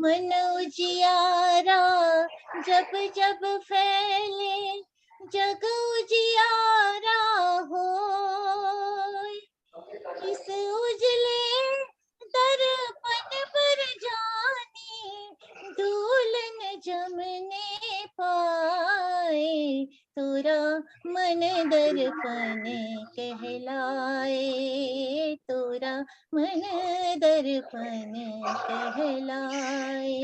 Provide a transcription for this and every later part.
मन उजियारा जब जब फैले, जग उजियारा होय। इस उजले दर्पण पर जाने धूल न जमने पाए, तोरा मन दर्पण कहलाए, तोरा मन दर्पण कहलाए।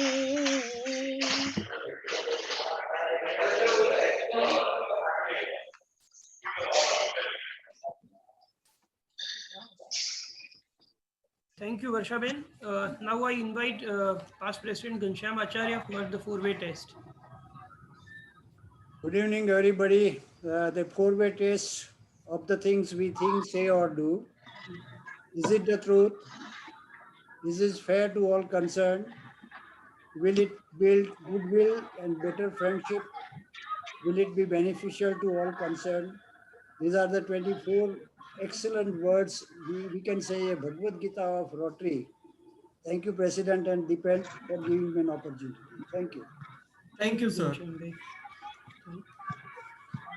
Thank you, Varshaben. Now I invite past President Ghanshyam Acharya for the four-way test. Good evening, everybody. The four-way test of the things we think, say, or do. Is it the truth? Is it fair to all concerned? Will it build goodwill and better friendship? Will it be beneficial to all concerned? These are the 24 excellent words we can say a Bhagavad Gita of Rotary. Thank you, President and Deepan, for giving me an opportunity. Thank you. Thank you, sir. Ghanshyam bhai.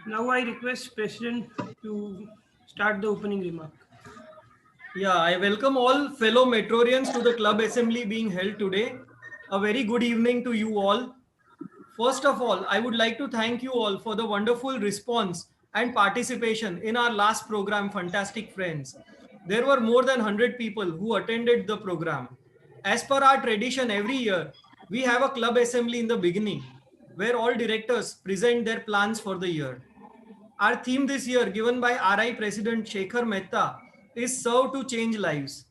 Now I request President to start the opening remark. Yeah, I welcome all fellow Metrorians to the club assembly being held today. A very good evening to you all. First of all, I would like to thank you all for the wonderful response and participation in our last program, Fantastic Friends. There were more than 100 people who attended the program. As per our tradition every year, we have a club assembly in the beginning where all directors present their plans for the year. Our theme this year, given by RI President Shekhar Mehta, is Serve to Change Lives.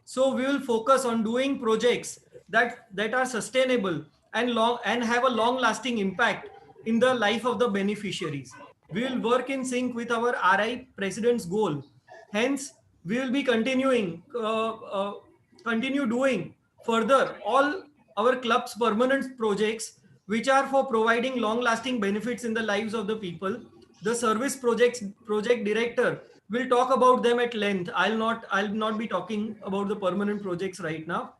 So we will focus on doing projects that are sustainable and have a long-lasting impact in the life of the beneficiaries. We will work in sync with our RI President's goal. Hence, we will be continue doing further all our club's permanent projects, which are for providing long-lasting benefits in the lives of the people. The service project director will talk about them at length. I'll not be talking about the permanent projects right now.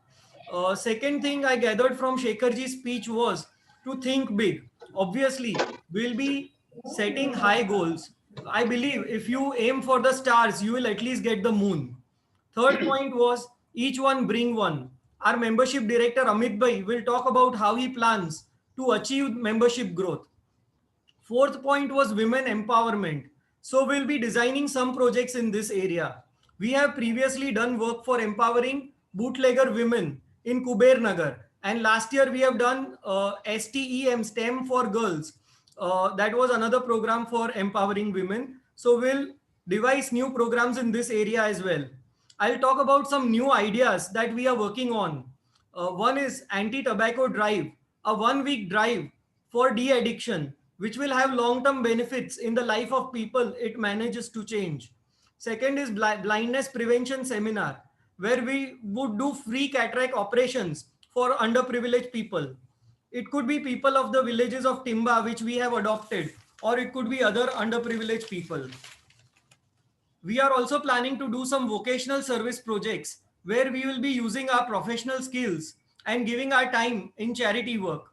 Second thing I gathered from Shekharji's speech was to think big. Obviously, we'll be setting high goals. I believe if you aim for the stars, you will at least get the moon. Third point was each one bring one. Our membership director Amit Bhai will talk about how he plans to achieve membership growth. Fourth point was women empowerment. So we'll be designing some projects in this area. We have previously done work for empowering bootlegger women in Kuber Nagar. And last year we have done STEM for girls. That was another program for empowering women. So we'll devise new programs in this area as well. I'll talk about some new ideas that we are working on. One is anti-tobacco drive, a 1 week drive for de-addiction, which will have long-term benefits in the life of people it manages to change. Second is blindness prevention seminar, where we would do free cataract operations for underprivileged people. It could be people of the villages of Timba, which we have adopted, or it could be other underprivileged people. We are also planning to do some vocational service projects where we will be using our professional skills and giving our time in charity work.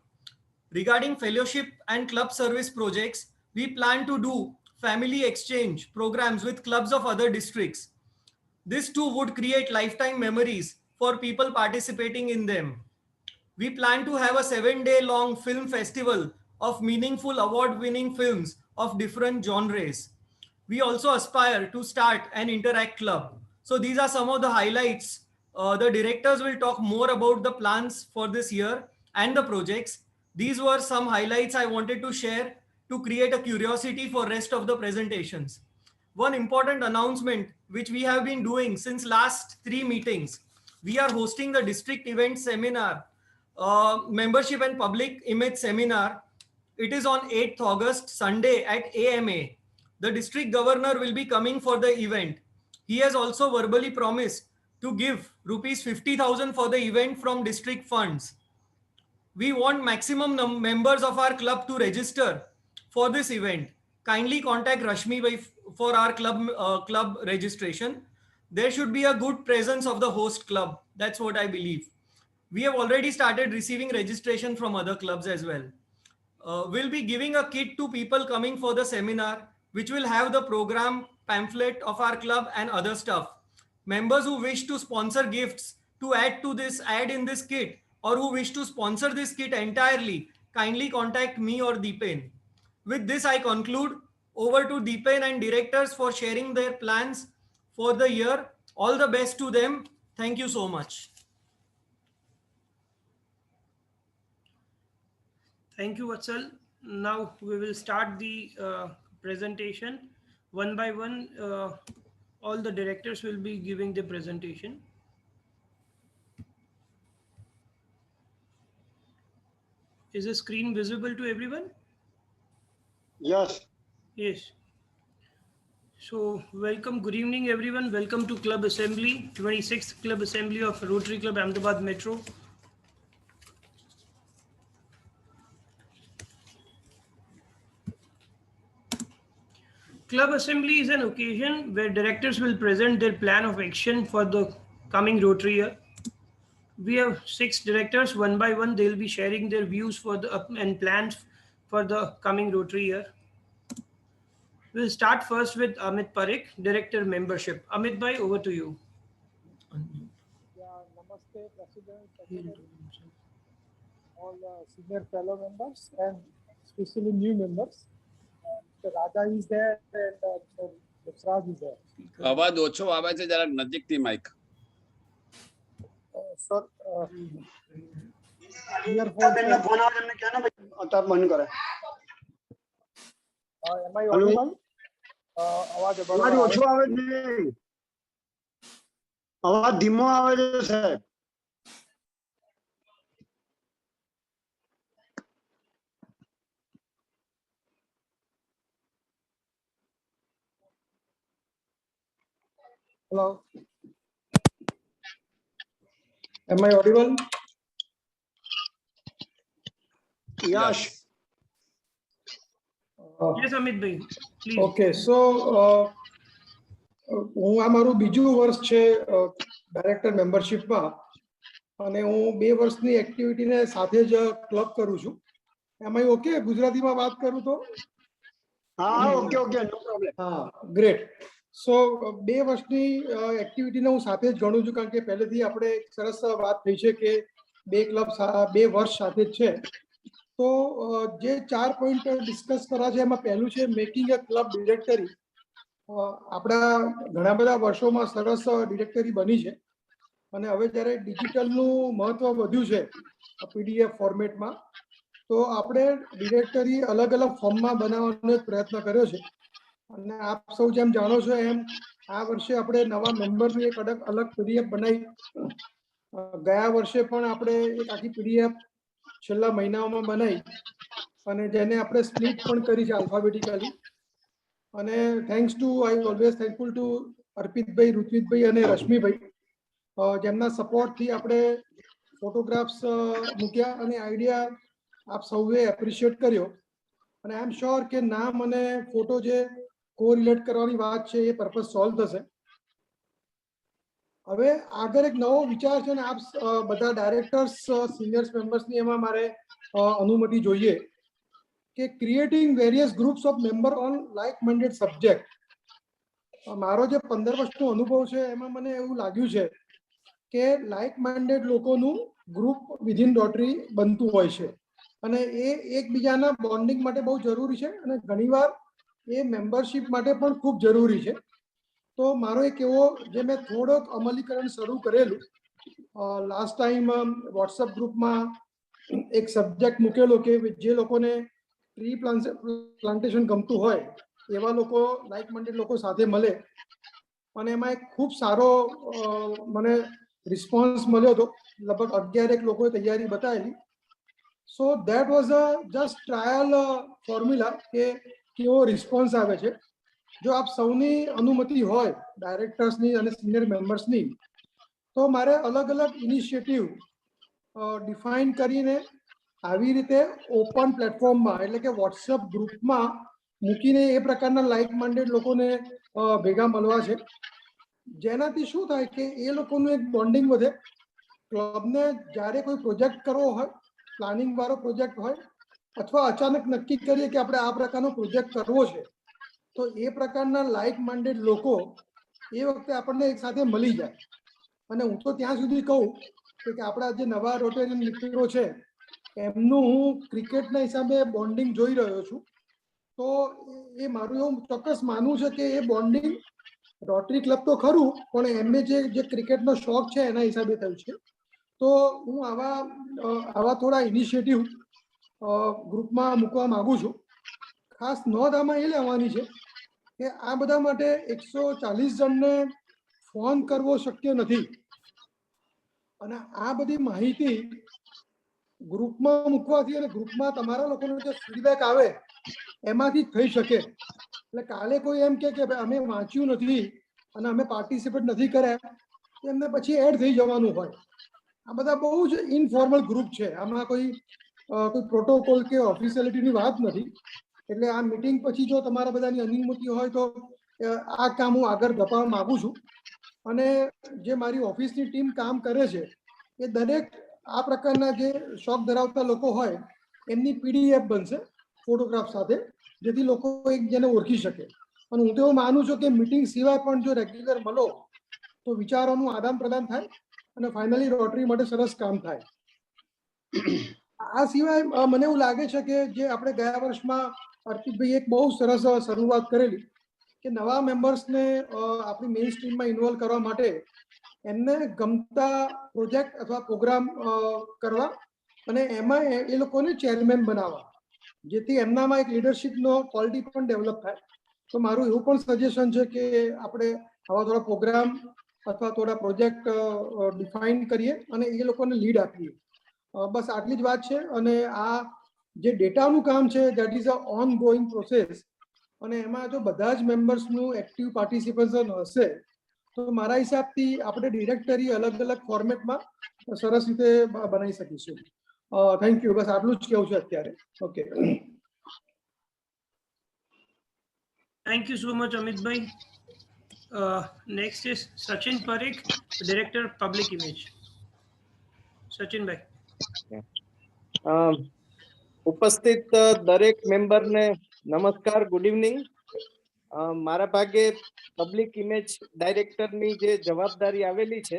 Regarding fellowship and club service projects, we plan to do family exchange programs with clubs of other districts. This too would create lifetime memories for people participating in them. We plan to have a 7-day long film festival of meaningful award-winning films of different genres. We also aspire to start an Interact Club. So these are some of the highlights. The directors will talk more about the plans for this year and the projects. These were some highlights I wanted to share to create a curiosity for rest of the presentations. One important announcement which we have been doing since last 3 meetings. We are hosting the district event seminar, membership and public image seminar. It is on 8th August, Sunday at AMA. The district governor will be coming for the event. He has also verbally promised to give rupees 50,000 for the event from district funds. We want maximum members of our club to register for this event. Kindly contact Rashmi for our club registration. There should be a good presence of the host club. That's what I believe. We have already started receiving registration from other clubs as well. We'll be giving a kit to people coming for the seminar, which will have the program pamphlet of our club and other stuff. Members who wish to sponsor gifts to add in this kit, or who wish to sponsor this kit entirely, kindly contact me or Deepen. With this, I conclude. Over to Deepen and directors for sharing their plans for the year. All the best to them. Thank you so much. Thank you, Vatsal. Now we will start the presentation. One by one, all the directors will be giving the presentation. Is the screen visible to everyone? Yes. Yes. So welcome, good evening everyone. Welcome to Club Assembly, 26th Club Assembly of Rotary Club Ahmedabad Metro. Club Assembly is an occasion where directors will present their plan of action for the coming Rotary year. We have 6 directors. One by one, they'll be sharing their views for the and plans for the coming Rotary year. We'll start first with Amit Parikh, Director Membership. Amit bhai, over to you. Yeah, namaste, President, Secretary, all senior fellow members, and especially new members. Mr. Raja is there, and Mr. Yasraj is there. અવાજ ઓછો આવે છે, જરા નજીકથી Mike. Sir, earphones. Phone આવે એમને ક્યાં ને અત્યારે બંધ કરે. Am I audible? અવાજ ઓછો આવે છે. અવાજ ધીમો આવે છે સાહેબ. Hello. Am I audible? Yash. Yes, Amit bhai, please. Okay, so હું આ મારું બીજું વર્ષ છે ડાયરેક્ટર મેમ્બરશિપમાં, અને હું 2 વર્ષની એક્ટિવિટીને સાથે જ ક્લબ કરું છું. એમાં ઓકે ગુજરાતીમાં વાત કરું તો? હા ઓકે ઓકે નો પ્રોબ્લેમ. હા, ગ્રેટ. સો 2 વર્ષની એક્ટિવિટીને હું સાથે જ ગણું છું, કારણ કે પહેલેથી આપણે એક સરસ વાત થઈ છે કે 2 ક્લબ 2 વર્ષ સાથે જ છે. તો જે 4 પોઈન્ટ ડિસ્કસ કર્યા છે એમાં પહેલું છે મેકિંગ અ ક્લબ ડિરેક્ટરી. આપણા ઘણા બધા વર્ષોમાં સરસ ડિરેક્ટરી બની છે, અને હવે જ્યારે ડિજિટલનું મહત્વ વધ્યું છે PDF ફોર્મેટમાં, તો આપણે ડિરેક્ટરી અલગ અલગ ફોર્મમાં બનાવવાનો એક પ્રયત્ન કર્યો છે. અને આપ સૌ જેમ જાણો છો એમ આ વર્ષે આપણે નવા મેમ્બરની એક અલગ PDF બનાવી. ગયા વર્ષે પણ આપણે એક આખી PDF છેલ્લા મહિનાઓમાં બનાવી, અને જેને આપણે સ્પ્લિટ પણ કરી છે આલ્ફાબેટિકલી. અને thanks to I always thankful to અર્પિતભાઈ, ઋત્વિકભાઈ અને રશ્મિભાઈ, જેમના સપોર્ટથી આપણે ફોટોગ્રાફ્સ મૂક્યા અને આઈડિયા આપ સૌએ એપ્રિશિએટ કર્યો. અને આઈ એમ શ્યોર કે નામ અને ફોટો જે કોરિલેટ કરવાની વાત છે એ પર્પઝ સોલ્વ થશે. હવે આગળ એક નવો વિચાર છે, ને આપ બધા ડાયરેક્ટર્સ, સિનિયર્સ મેમ્બર્સની એમાં મારે અનુમતિ જોઈએ કે creating various groups of member on like minded subject. મારો જે 15 વર્ષનો અનુભવ છે એમાં મને એવું લાગ્યું છે કે લાઇક માઇન્ડેડ લોકોનું ગ્રુપ વિધિન રોટરી બનતું હોય છે, અને એ એકબીજાના બોન્ડિંગ માટે બહુ જરૂરી છે, અને ઘણીવાર એ મેમ્બરશિપ માટે પણ ખૂબ જરૂરી છે. તો મારો એક એવો જે મેં થોડોક અમલીકરણ શરૂ કરેલું, લાસ્ટ ટાઈમ વોટ્સઅપ ગ્રુપમાં એક સબ્જેક્ટ મૂકેલો કે જે લોકોને ટ્રી પ્લાન્ટેશન ગમતું હોય એવા લોકો લાઇક માઇન્ડેડ લોકો સાથે મળે, અને એમાં એક ખૂબ સારો મને રિસ્પોન્સ મળ્યો હતો. લગભગ 11 લોકોએ તૈયારી બતાવેલી. So that was a just trial formula કે કેવો રિસ્પોન્સ આવે છે. જો આપ સૌની અનુમતિ હોય, ડાયરેક્ટર્સની અને સિનિયર મેમ્બર્સની, તો મારે અલગ અલગ ઇનિશિયેટિવ ડિફાઇન કરીને આવી રીતે ઓપન પ્લેટફોર્મમાં, એટલે કે વોટ્સઅપ ગ્રુપમાં મૂકીને એ પ્રકારના લાઇક માઇન્ડેડ લોકોને ભેગા મળવા છે, જેનાથી શું થાય કે એ લોકોનું એક બોન્ડિંગ વધે, ક્લબને જ્યારે કોઈ પ્રોજેક્ટ કરવો હોય, પ્લાનિંગ વાળો પ્રોજેક્ટ હોય, અથવા અચાનક નક્કી કરીએ કે આપણે આ પ્રકારનો પ્રોજેક્ટ કરવો છે, તો એ પ્રકારના લાઇક માઇન્ડેડ લોકો એ વખતે આપણને એક સાથે મળી જાય. અને હું તો ત્યાં સુધી કહું કે આપણા જે નવા રોટેરિયન મિત્રો છે એમનું હું ક્રિકેટના હિસાબે બોન્ડિંગ જોઈ રહ્યો છું. તો એ મારું એવું ચોક્કસ માનવું છે કે એ બોન્ડિંગ રોટરી ક્લબ તો ખરું, પણ એમને જે ક્રિકેટનો શોખ છે એના હિસાબે થયું છે. તો હું આવા થોડા ઇનિશિયેટિવ ગ્રુપમાં મૂકવા માંગુ છું. ખાસ નોંધ આમાં એ લેવાની છે કે આ બધા માટે 140 જણને ફોન કરવો શક્ય નથી, અને આ બધી માહિતી ગ્રુપમાં મૂકવાથી અને ગ્રુપમાં તમારા લોકોનો જે ફીડબેક આવે એમાંથી જ થઈ શકે. એટલે કાલે કોઈ એમ કે અમે વાંચ્યું નથી અને અમે પાર્ટિસિપેટ નથી કર્યા, એમને પછી એડ થઈ જવાનું હોય. આ બધા બહુ જ ઇનફોર્મલ ગ્રુપ છે, આમાં કોઈ પ્રોટોકોલ કે ઓફિશિયાલિટીની વાત નથી. એટલે આ મીટિંગ પછી જો તમારા બધાની અનુમતિ હોય તો આ કામ હું આગળ ધપાવવા માંગુ છું. અને જે મારી ઓફિસની ટીમ કામ કરે છે એ દરેક આ પ્રકારના જે શોખ ધરાવતા લોકો હોય એમની PDF બનશે ફોટોગ્રાફ સાથે, જેથી લોકો એકબીજાને ઓળખી શકે. અને હું તો એવું માનું છું કે મીટિંગ સિવાય પણ જો રેગ્યુલર મળો તો વિચારોનું આદાન પ્રદાન થાય અને ફાઇનલી રોટરી માટે સરસ કામ થાય. આ સિવાય મને એવું લાગે છે કે જે આપણે ગયા વર્ષમાં અર્પિતભાઈ એક બહુ સરસ શરૂઆત કરેલી કે નવા મેમ્બર્સને આપણી મેઇન સ્ટ્રીમમાં ઇન્વોલ્વ કરવા માટે એમને ગમતા પ્રોજેક્ટ અથવા પ્રોગ્રામ કરવા અને એમાં એ લોકોને ચેરમેન બનાવવા, જેથી એમનામાં એક લીડરશિપનો ક્વોલિટી પણ ડેવલપ થાય. તો મારું એવું પણ સજેશન છે કે આપણે આવા થોડા પ્રોગ્રામ અથવા થોડા પ્રોજેક્ટ ડિફાઇન કરીએ અને એ લોકોને લીડ આપીએ. બસ આટલી જ વાત છે. અને આ જે ડેટાનું કામ છે that is a on going process, અને એમાં જો બધા જ મેમ્બર્સનું એક્ટિવ પાર્ટિસિપેશન હશે તો મારા હિસાબથી આપણે ડિરેક્ટરી અલગ અલગ ફોર્મેટમાં સરસ રીતે બનાવી શકીશું. Thank you. બસ આટલું જ કેવું છે અત્યારે. Okay. Thank you so much, Amit bhai. Next is Sachin Parekh, Director Public Image. Sachin bhai. ઉપસ્થિત દરેક મેમ્બરને નમસ્કાર, ગુડ ઇવનિંગ. મારા ભાગે પબ્લિક ઇમેજ ડાયરેક્ટરની જે જવાબદારી આવેલી છે,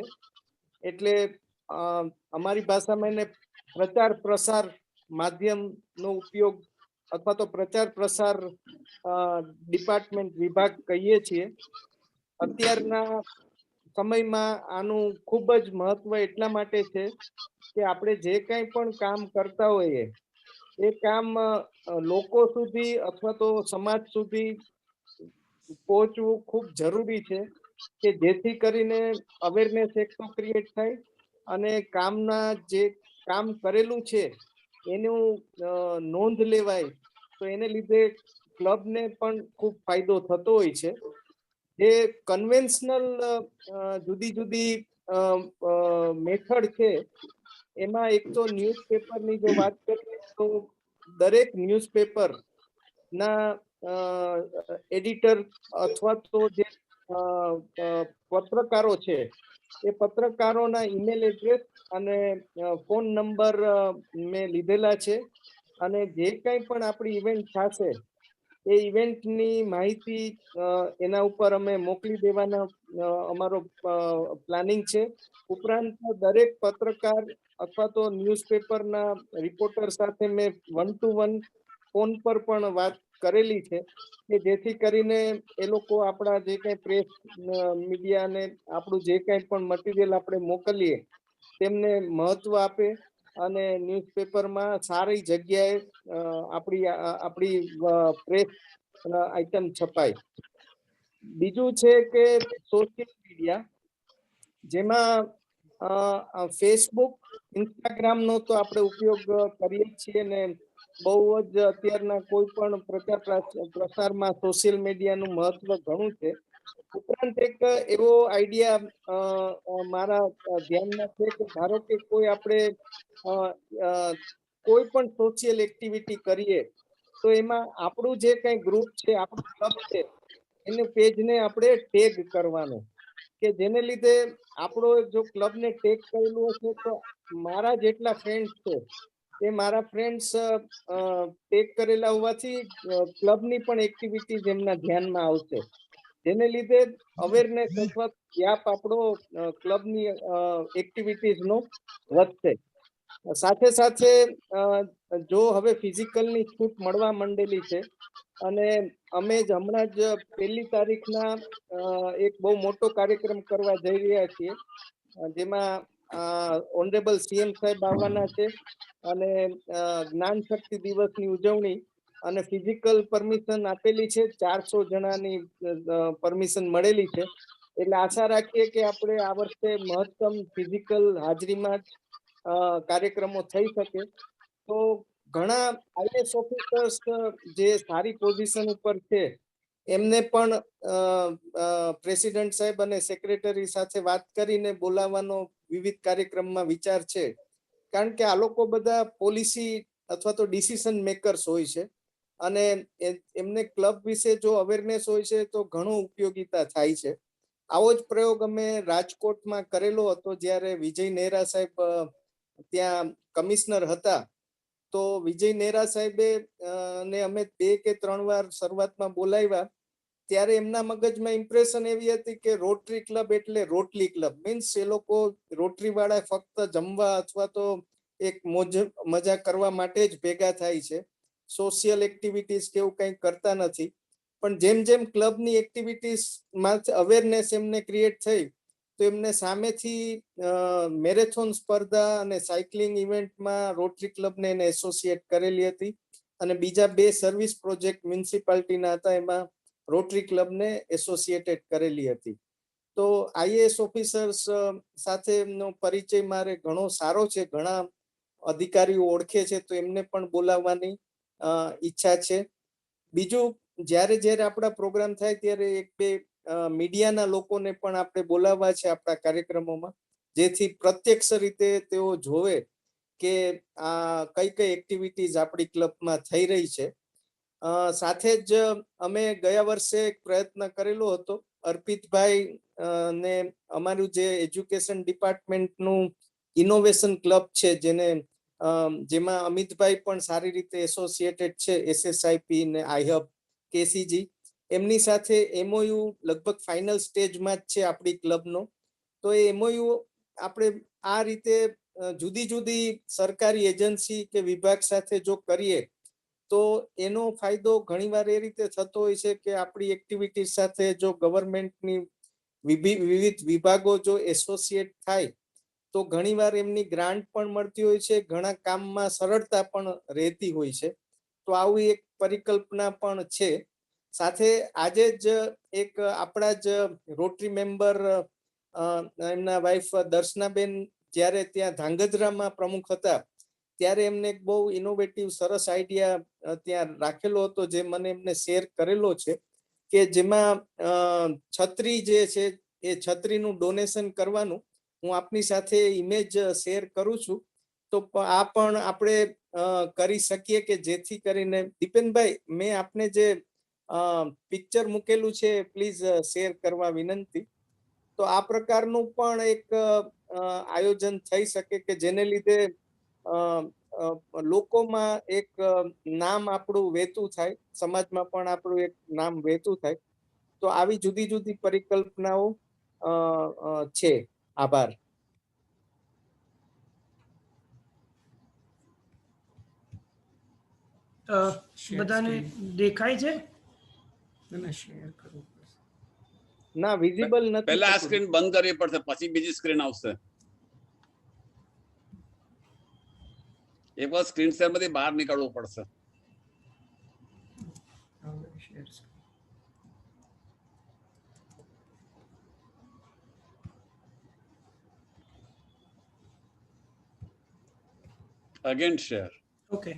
એટલે અમારી ભાષામાં એને પ્રચાર પ્રસાર માધ્યમનો ઉપયોગ અથવા તો પ્રચાર પ્રસાર ડિપાર્ટમેન્ટ વિભાગ કહીએ છીએ. અત્યારના સમયમાં આનું ખૂબ જ મહત્વ એટલા માટે છે કે આપણે જે કંઈ પણ કામ કરતા હોઈએ એ કામ લોકો સુધી અથવા તો સમાજ સુધી પહોંચવું ખૂબ જરૂરી છે કે જેથી કરીને અવેરનેસ એક તો ક્રિએટ થાય અને કામના જે કામ કરેલું છે એનું નોંધ લેવાય, તો એને લીધે ક્લબને પણ ખૂબ ફાયદો થતો હોય છે. જે કન્વેન્શનલ જુદી જુદી મેથડ છે એમાં એક તો ન્યૂઝપેપરની જો વાત કરીએ તો દરેક ન્યૂઝપેપર ના એડિટર અથવા તો જે પત્રકારો છે એ પત્રકારોના ઈમેલ એડ્રેસ અને ફોન નંબર મેં લીધેલા છે. અને જે કંઈ પણ આપણી ઇવેન્ટ થશે એ ઇવેન્ટની માહિતી એના ઉપર અમે મોકલી દેવાના અમારો પ્લાનિંગ છે. ઉપરાંત દરેક પત્રકાર અથવા તો ન્યૂઝપેપરના રિપોર્ટર સાથે મેં 1-to-1 ફોન પર પણ વાત કરેલી છે કે જેથી કરીને એ લોકો આપણા જે કંઈ પ્રેસ મીડિયાને આપણું જે કંઈ પણ મટીરિયલ આપણે મોકલીએ તેમને મહત્વ આપે અને ન્યૂઝપેપરમાં સારી જગ્યાએ આપણી પ્રેસ આઇટમ છપાય. બીજું છે કે સોશિયલ મીડિયા, જેમાં ફેસબુક, ઇન્સ્ટાગ્રામનો તો આપણે ઉપયોગ કરીએ છીએ ને બહુ જ અત્યારના કોઈ પણ પ્રચાર પ્રસારમાં સોશિયલ મીડિયાનું મહત્વ ઘણું છે. ઉપરાંત એક એવો આઈડિયા મારા ધ્યાનમાં છે કે ધારો કે કોઈ આપણે કોઈ પણ સોશિયલ એક્ટિવિટી કરીએ તો એમાં આપણું જે કંઈ ગ્રુપ છે, આપણું ક્લબ છે, એને પેજને આપણે ટેગ કરવાનું. કે જેને લીધે આપણો જો ક્લબને ટેક કરેલું હશે તો મારા જેટલા ફ્રેન્ડ્સ છે એ મારા ફ્રેન્ડ્સ ટેક કરેલા હોવાથી ક્લબની પણ એક્ટિવિટીઝ એમના ધ્યાનમાં આવશે, જેને લીધે અવેરનેસ અથવા વ્યાપ આપણો ક્લબની એક્ટિવિટીઝનો વધશે. સાથે સાથે જો હવે ફિઝિકલની છૂટ મળવા માંડેલી છે અને અમે જ હમણાં જ 1લી તારીખના એક બહુ મોટો કાર્યક્રમ કરવા જઈ રહ્યા છીએ, જેમાં ઓનરેબલ સીએમ સાહેબ આવવાના છે અને જ્ઞાન શક્તિ દિવસની ઉજવણી અને ફિઝિકલ પરમિશન આપેલી છે, 400 જણાની પરમિશન મળેલી છે. એટલે આશા રાખીએ કે આપણે આ વર્ષે મહત્તમ ફિઝિકલ હાજરીમાં કાર્યક્રમો થઈ શકે. તો ઘણા આઈએસ ઓફિસર્સ જે સારી પોઝિશન ઉપર છે એમને પણ પ્રેસિડેન્ટ સાહેબ અને સેક્રેટરી સાથે વાત કરીને બોલાવવાનો વિવિધ કાર્યક્રમમાં વિચાર છે, કારણ કે આ લોકો બધા પોલિસી અથવા તો ડિસિઝન મેકર્સ હોય છે અને એમને ક્લબ વિશે જો અવેરનેસ હોય છે તો ઘણો ઉપયોગીતા થાય છે. આવો જ પ્રયોગ અમે રાજકોટમાં કરેલો હતો જ્યારે વિજય નેહરા સાહેબ ત્યાં કમિશનર હતા. તો વિજય નેહરા સાહેબે ને અમે 2 કે 3 વાર શરૂઆતમાં બોલાવ્યા, ત્યારે એમના મગજમાં ઇમ્પ્રેશન એવી હતી કે રોટરી ક્લબ એટલે રોટલી ક્લબ, મીન્સ એ લોકો રોટરી વાળા ફક્ત જમવા અથવા તો એક મજા કરવા માટે જ ભેગા થાય છે, સોશિયલ એક્ટિવિટીઝ કે એવું કંઈ કરતા નથી. પણ જેમ જેમ ક્લબની એક્ટિવિટીઝમાં અવેરનેસ એમને ક્રિએટ થઈ તો એમને સામેથી મેરેથોન સ્પર્ધા અને સાયકલિંગ ઇવેન્ટમાં રોટરી ક્લબને એને એસોસિએટ કરેલી હતી અને બીજા 2 સર્વિસ પ્રોજેક્ટ મ્યુનિસિપાલિટીના હતા એમાં રોટરી ક્લબને એસોસિએટેડ કરેલી હતી. તો આઈએએસ ઓફિસર્સ સાથેનો પરિચય મારે ઘણો સારો છે, ઘણા અધિકારીઓ ઓળખે છે, તો એમને પણ બોલાવવાની ઈચ્છા છે. બીજું, જ્યારે જ્યારે આપણા પ્રોગ્રામ થાય ત્યારે 1-2 મીડિયાના લોકોને પણ આપણે બોલાવવા છે આપણા કાર્યક્રમોમાં, જેથી પ્રત્યક્ષ રીતે તેઓ જોવે કે આ કઈ કઈ એક્ટિવિટીઝ આપણી ક્લબમાં થઈ રહી છે. સાથે જ અમે ગયા વર્ષે એક પ્રયત્ન કરેલો હતો, અર્પિતભાઈ ને અમારું જે એજ્યુકેશન ડિપાર્ટમેન્ટનું ઇનોવેશન ક્લબ છે જેમાં અમિતભાઈ પણ સારી રીતે એસોસિએટેડ છે, SSIP ને આઈહબ કેસીજી, એમની સાથે MOU લગભગ ફાઇનલ સ્ટેજમાં જ છે આપણી ક્લબનો. તો એ MOU આપણે આ રીતે જુદી જુદી સરકારી એજન્સી કે વિભાગ સાથે જો કરીએ તો એનો ફાયદો ઘણીવાર એ રીતે થતો હોય છે કે આપણી એક્ટિવિટી સાથે જો ગવર્મેન્ટની વિવિધ વિભાગો જો એસોસિએટ થાય તો ઘણીવાર એમની ગ્રાન્ટ પણ મળતી હોય છે, ઘણા કામમાં સરળતા પણ રહેતી હોય છે. તો આવી એક પરિકલ્પના પણ છે. સાથે આજે જ એક આપણા જ રોટરી મેમ્બર એમના વાઇફ દર્શનાબેન જ્યારે ત્યાં ધાંગધ્રામાં પ્રમુખ હતા ત્યારે એમને એક બહુ ઇનોવેટિવ સરસ આઈડિયા ત્યાં રાખેલો હતો, જે મને એમને શેર કરેલો છે, કે જેમાં છત્રી જે છે એ છત્રીનું ડોનેશન કરવાનું. હું આપની સાથે ઇમેજ શેર કરું છું, તો આ પણ આપણે કરી શકીએ કે જેથી કરીને દીપેનભાઈ, મેં આપને જે પિક્ચર મૂકેલું છે પ્લીઝ શેર કરવા વિનંતી. તો આ પ્રકારનું પણ એક આયોજન થઈ શકે કે જેને લીધે લોકોમાં એક નામ આપણું વહેતું થાય, સમાજમાં પણ આપણું એક નામ વહેતું થાય. તો આવી જુદી જુદી પરિકલ્પનાઓ છે. આભાર. બધાને દેખાય છે? ના, વિઝિબલ નથી. પહેલા આ સ્ક્રીન બંધ કરવી પડશે, પછી બીજી સ્ક્રીન આવશે. એક વાર સ્ક્રીન શેર માંથી બહાર નીકળવું પડશે. Again share. ઓકે.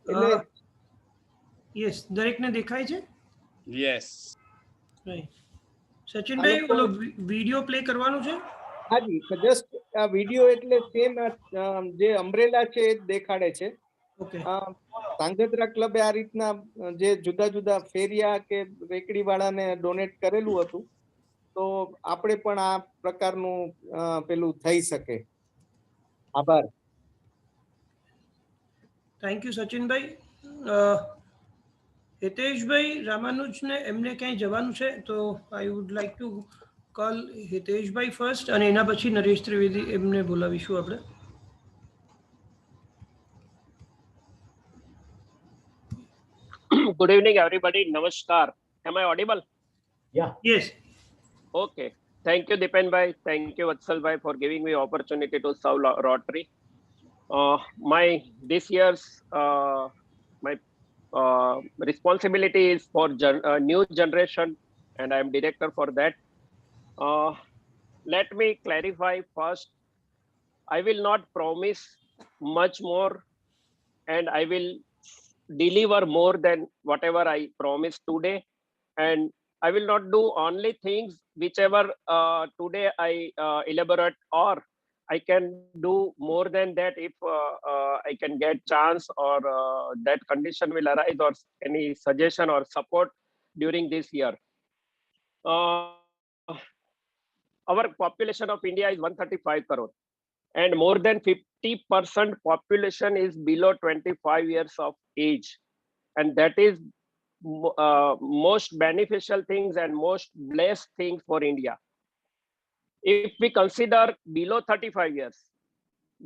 એટલે યસ, દરેકને દેખાય છે? યસ. રાઈટ. સચિનભાઈ, ઓલો વિડિયો પ્લે કરવાનું છે? હાજી, જસ્ટ આ વિડિયો એટલે સેમ જે અમ્બ્રેલા છે એ જ દેખાડે છે. ઓકે. ધાંગધ્રા ક્લબે આ રીતના જે જુદા જુદા ફેરિયા કે રેકડી વાળાને ડોનેટ કરેલું હતું, તો આપણે પણ આ પ્રકારનું પેલું થઈ શકે. આભાર. Thank you સચિનભાઈ. હિતેશભાઈ રામાનુજને એમને ક્યાંય જવાનું છે, તો I would like to call Hiteshbhai first, અને એના પછી નરેશ ત્રિવેદી એમને બોલાવીશું આપણે. Good evening, everybody. Namaskar. Am I audible? Yes. Okay. Thank you, Dipen bhai. Thank you, Vatsal bhai, for giving me opportunity to serve Rotary. My this year's my responsibility is for new generation, and I am director for that. Let me clarify first. I will not promise much more, and I will deliver more than whatever I promised today. And I will not do only things whichever today I elaborate, or I can do more than that if I can get chance, or that condition will arise, or any suggestion or support during this year. Our population of India is 135 crore, and more than 50% population is below 25 years of age, and that is most beneficial things and most blessed things for India. If we consider below 35 years,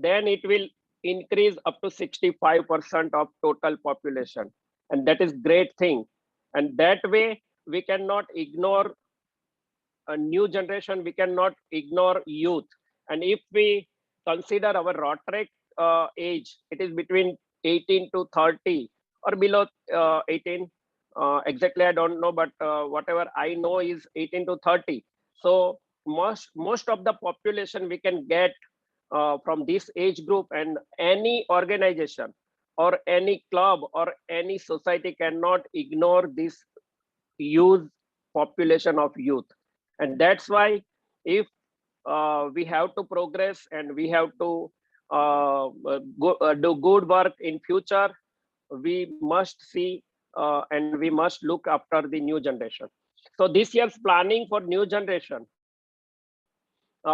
then it will increase up to 65% of total population, and that is great thing. And that way we cannot ignore a new generation, we cannot ignore youth. And if we consider our Rotary age, it is between 18 to 30 or below 18. Exactly, I don't know, but whatever I know is 18 to 30. So most of the population we can get from this age group, and any organization or any club or any society cannot ignore this youth population of youth. And that's why if we have to progress and we have to do good work in future, we must see and we must look after the new generation. So this year's planning for new generation,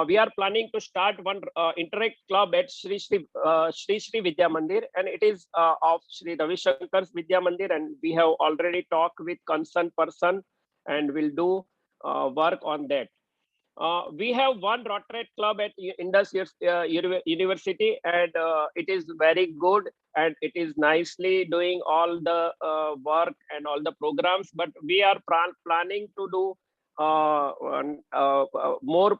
we are planning to start one interact club at Shri Shri Vidya Mandir, and it is of Shri Ravi Shankar's Vidya Mandir, and we have already talked with concerned person and will do work on that. We have one Rotary club at Indus University, and it is very good, and it is nicely doing all the work and all the programs. But we are planning to do more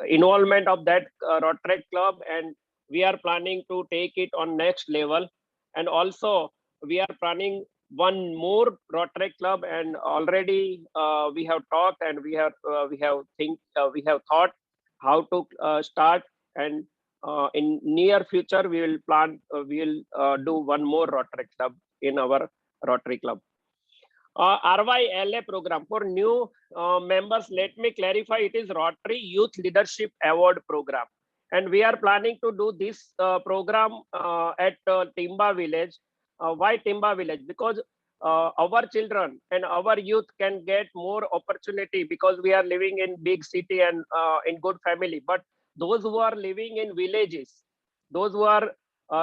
involvement of that Rotary club, and we are planning to take it on next level. And also we are planning one more Rotary club, and already we have talked, and we have thought how to start, and in near future we will plan we will do one more Rotary club in our Rotary club. RYLA program for new members, let me clarify, it is Rotary Youth Leadership Award program, and we are planning to do this program at Timba Village. Why Timba Village? Because our children and our youth can get more opportunity, because we are living in big city and in good family. But those who are living in villages, those who are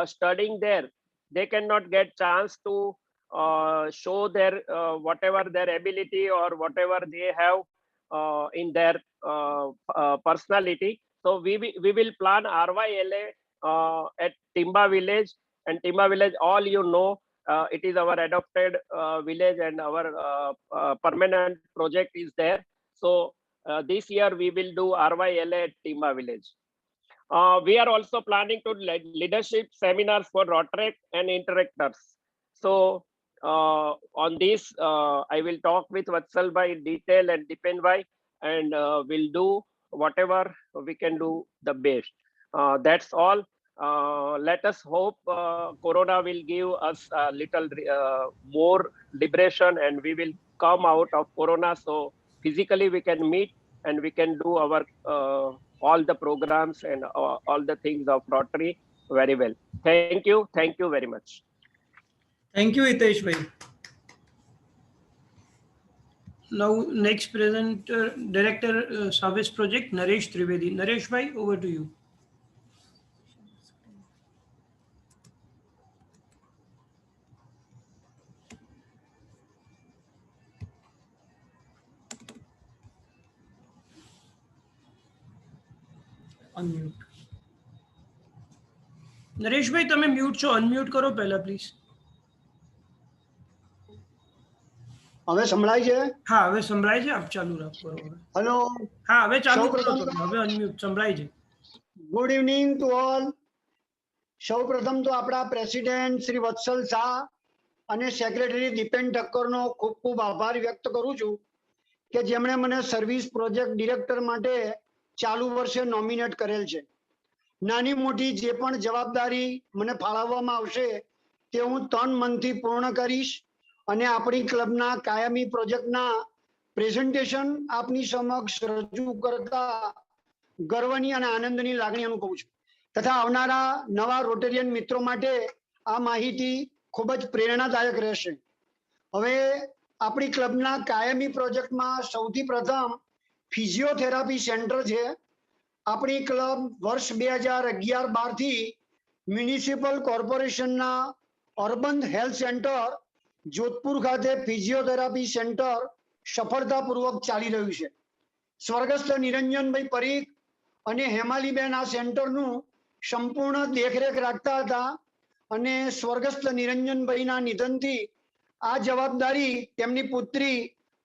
studying there, they cannot get chance to show their whatever their ability or whatever they have in their personality. So we will plan RYLA at Timba Village. And Timba Village, all you know, it is our adopted village, and our permanent project is there. So this year we will do RYLA at Timba Village. We are also planning to leadership seminars for Rotary and interactors. So on this, I will talk with Vatsal bhai in detail and Dipen bhai, and we'll do whatever we can do the best. That's all. Let us hope Corona will give us a little more liberation, and we will come out of Corona, so physically we can meet and we can do our all the programs and all the things of Rotary very well. Thank you very much. Thank you, Hitesh bhai. Now, next presenter, Director Service Project, Naresh Trivedi. Naresh bhai, over to you. Unmute. Naresh ભાઈ તમે mute છો, unmute કરો પહેલા please. હવે સંભળાય છે? હા હવે સંભળાય છે, આપ ચાલુ રાખો. હેલો, હા હવે ચાલુ કરો સૌપ્રથમ તો, હવે અનમ્યુટ સંભળાય છે. Good evening to all. સૌ પ્રથમ તો આપણા પ્રેસિડેન્ટ શ્રી વત્સલ શાહ અને સેક્રેટરી દીપેન ઠક્કરનો ખૂબ ખૂબ આભાર વ્યક્ત કરું છું કે જેમણે મને સર્વિસ પ્રોજેક્ટ ડિરેક્ટર માટે ચાલુ વર્ષે નોમિનેટ કરેલ છે. નાની મોટી જે પણ જવાબદારી મને ફાળવવામાં આવશે તે હું તન મનથી પૂર્ણ કરીશ અને આપણી ક્લબના કાયમી પ્રોજેક્ટના પ્રેઝન્ટેશન આપની સમક્ષ રજૂ કરતા ગર્વની અને આનંદની લાગણી અનુભવું છું તથા આવનારા નવા રોટેરિયન મિત્રો માટે આ માહિતી ખૂબ જ પ્રેરણાદાયક રહેશે. હવે આપણી ક્લબના કાયમી પ્રોજેક્ટમાં સૌથી પ્રથમ ફિઝિયોથેરાપી સેન્ટર છે. આપણી ક્લબ વર્ષ 2011-12 થી મ્યુનિસિપલ કોર્પોરેશનના અર્બન હેલ્થ સેન્ટર જોધપુર ખાતે ફિઝિયોથેરાપી સેન્ટર સફળતાપૂર્વક ચાલી રહ્યું છે. સ્વર્ગસ્થ નિરંજનભાઈ પરીખ અને હેમાલીબેન આ સેન્ટરનું સંપૂર્ણ દેખરેખ રાખતા હતા અને સ્વર્ગસ્થ નિરંજનભાઈના નિધનથી આ જવાબદારી તેમની પુત્રી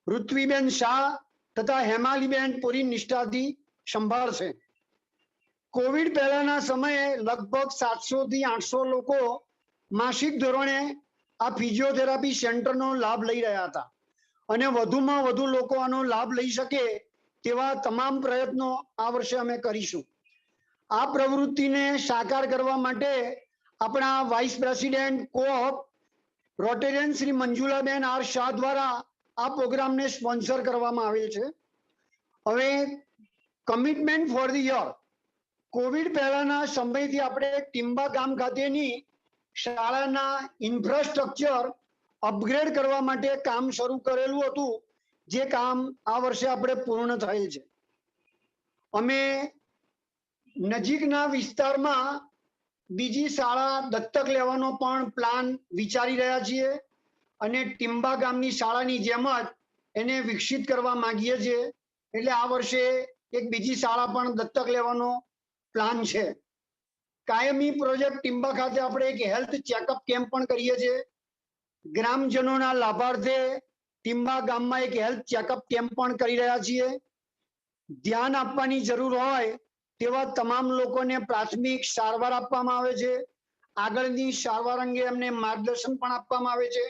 ઋત્વીબેન શાહ તથા હેમાલીબેન પૂરી નિષ્ઠાથી સંભાળશે. કોવિડ પહેલાના સમયે લગભગ 700 થી 800 લોકો માસિક ધોરણે આ ફિઝિયોથેરાપી સેન્ટરનો લાભ લઈ રહ્યા હતા અને વધુમાં વધુ લોકો આનો લાભ લઈ શકે તેવા તમામ પ્રયત્નો આ વર્ષે અમે કરીશું. આ પ્રવૃત્તિને સાકાર કરવા માટે આપણા vice president co-op Rotarian Shri મંજુલાબેન આર શાહ દ્વારા આ પ્રોગ્રામને સ્પોન્સર કરવામાં આવેલ છે. હવે commitment for the year, COVID પહેલાના સમયથી આપણે ટીમ્બા ગામ ખાતેની શાળાના ઇન્ફ્રાસ્ટ્રક્ચર અપગ્રેડ કરવા માટે કામ શરૂ કરેલું હતું, જે કામ આ વર્ષે આપણે પૂર્ણ થયેલ છે. અમે નજીકના વિસ્તારમાં બીજી શાળા દત્તક લેવાનો પણ પ્લાન વિચારી રહ્યા છીએ અને ટીમ્બા ગામની શાળાની જેમ જ એને વિકસિત કરવા માંગીએ છીએ. એટલે આ વર્ષે એક બીજી શાળા પણ દત્તક લેવાનો પ્લાન છે. કાયમી પ્રોજેક્ટ ટીમ્બા ખાતે આપણે એક હેલ્થ ચેકઅપ કેમ્પ પણ કરીએ છીએ. ગ્રામજનોના લાભાર્થે ટીમ્બા ગામમાં એક હેલ્થ ચેકઅપ કેમ્પ પણ કરી રહ્યા છીએ. ધ્યાન આપવાની જરૂર હોય તેવા તમામ લોકોને પ્રાથમિક સારવાર આપવામાં આવે છે. આગળની સારવાર અંગે એમને માર્ગદર્શન પણ આપવામાં આવે છે.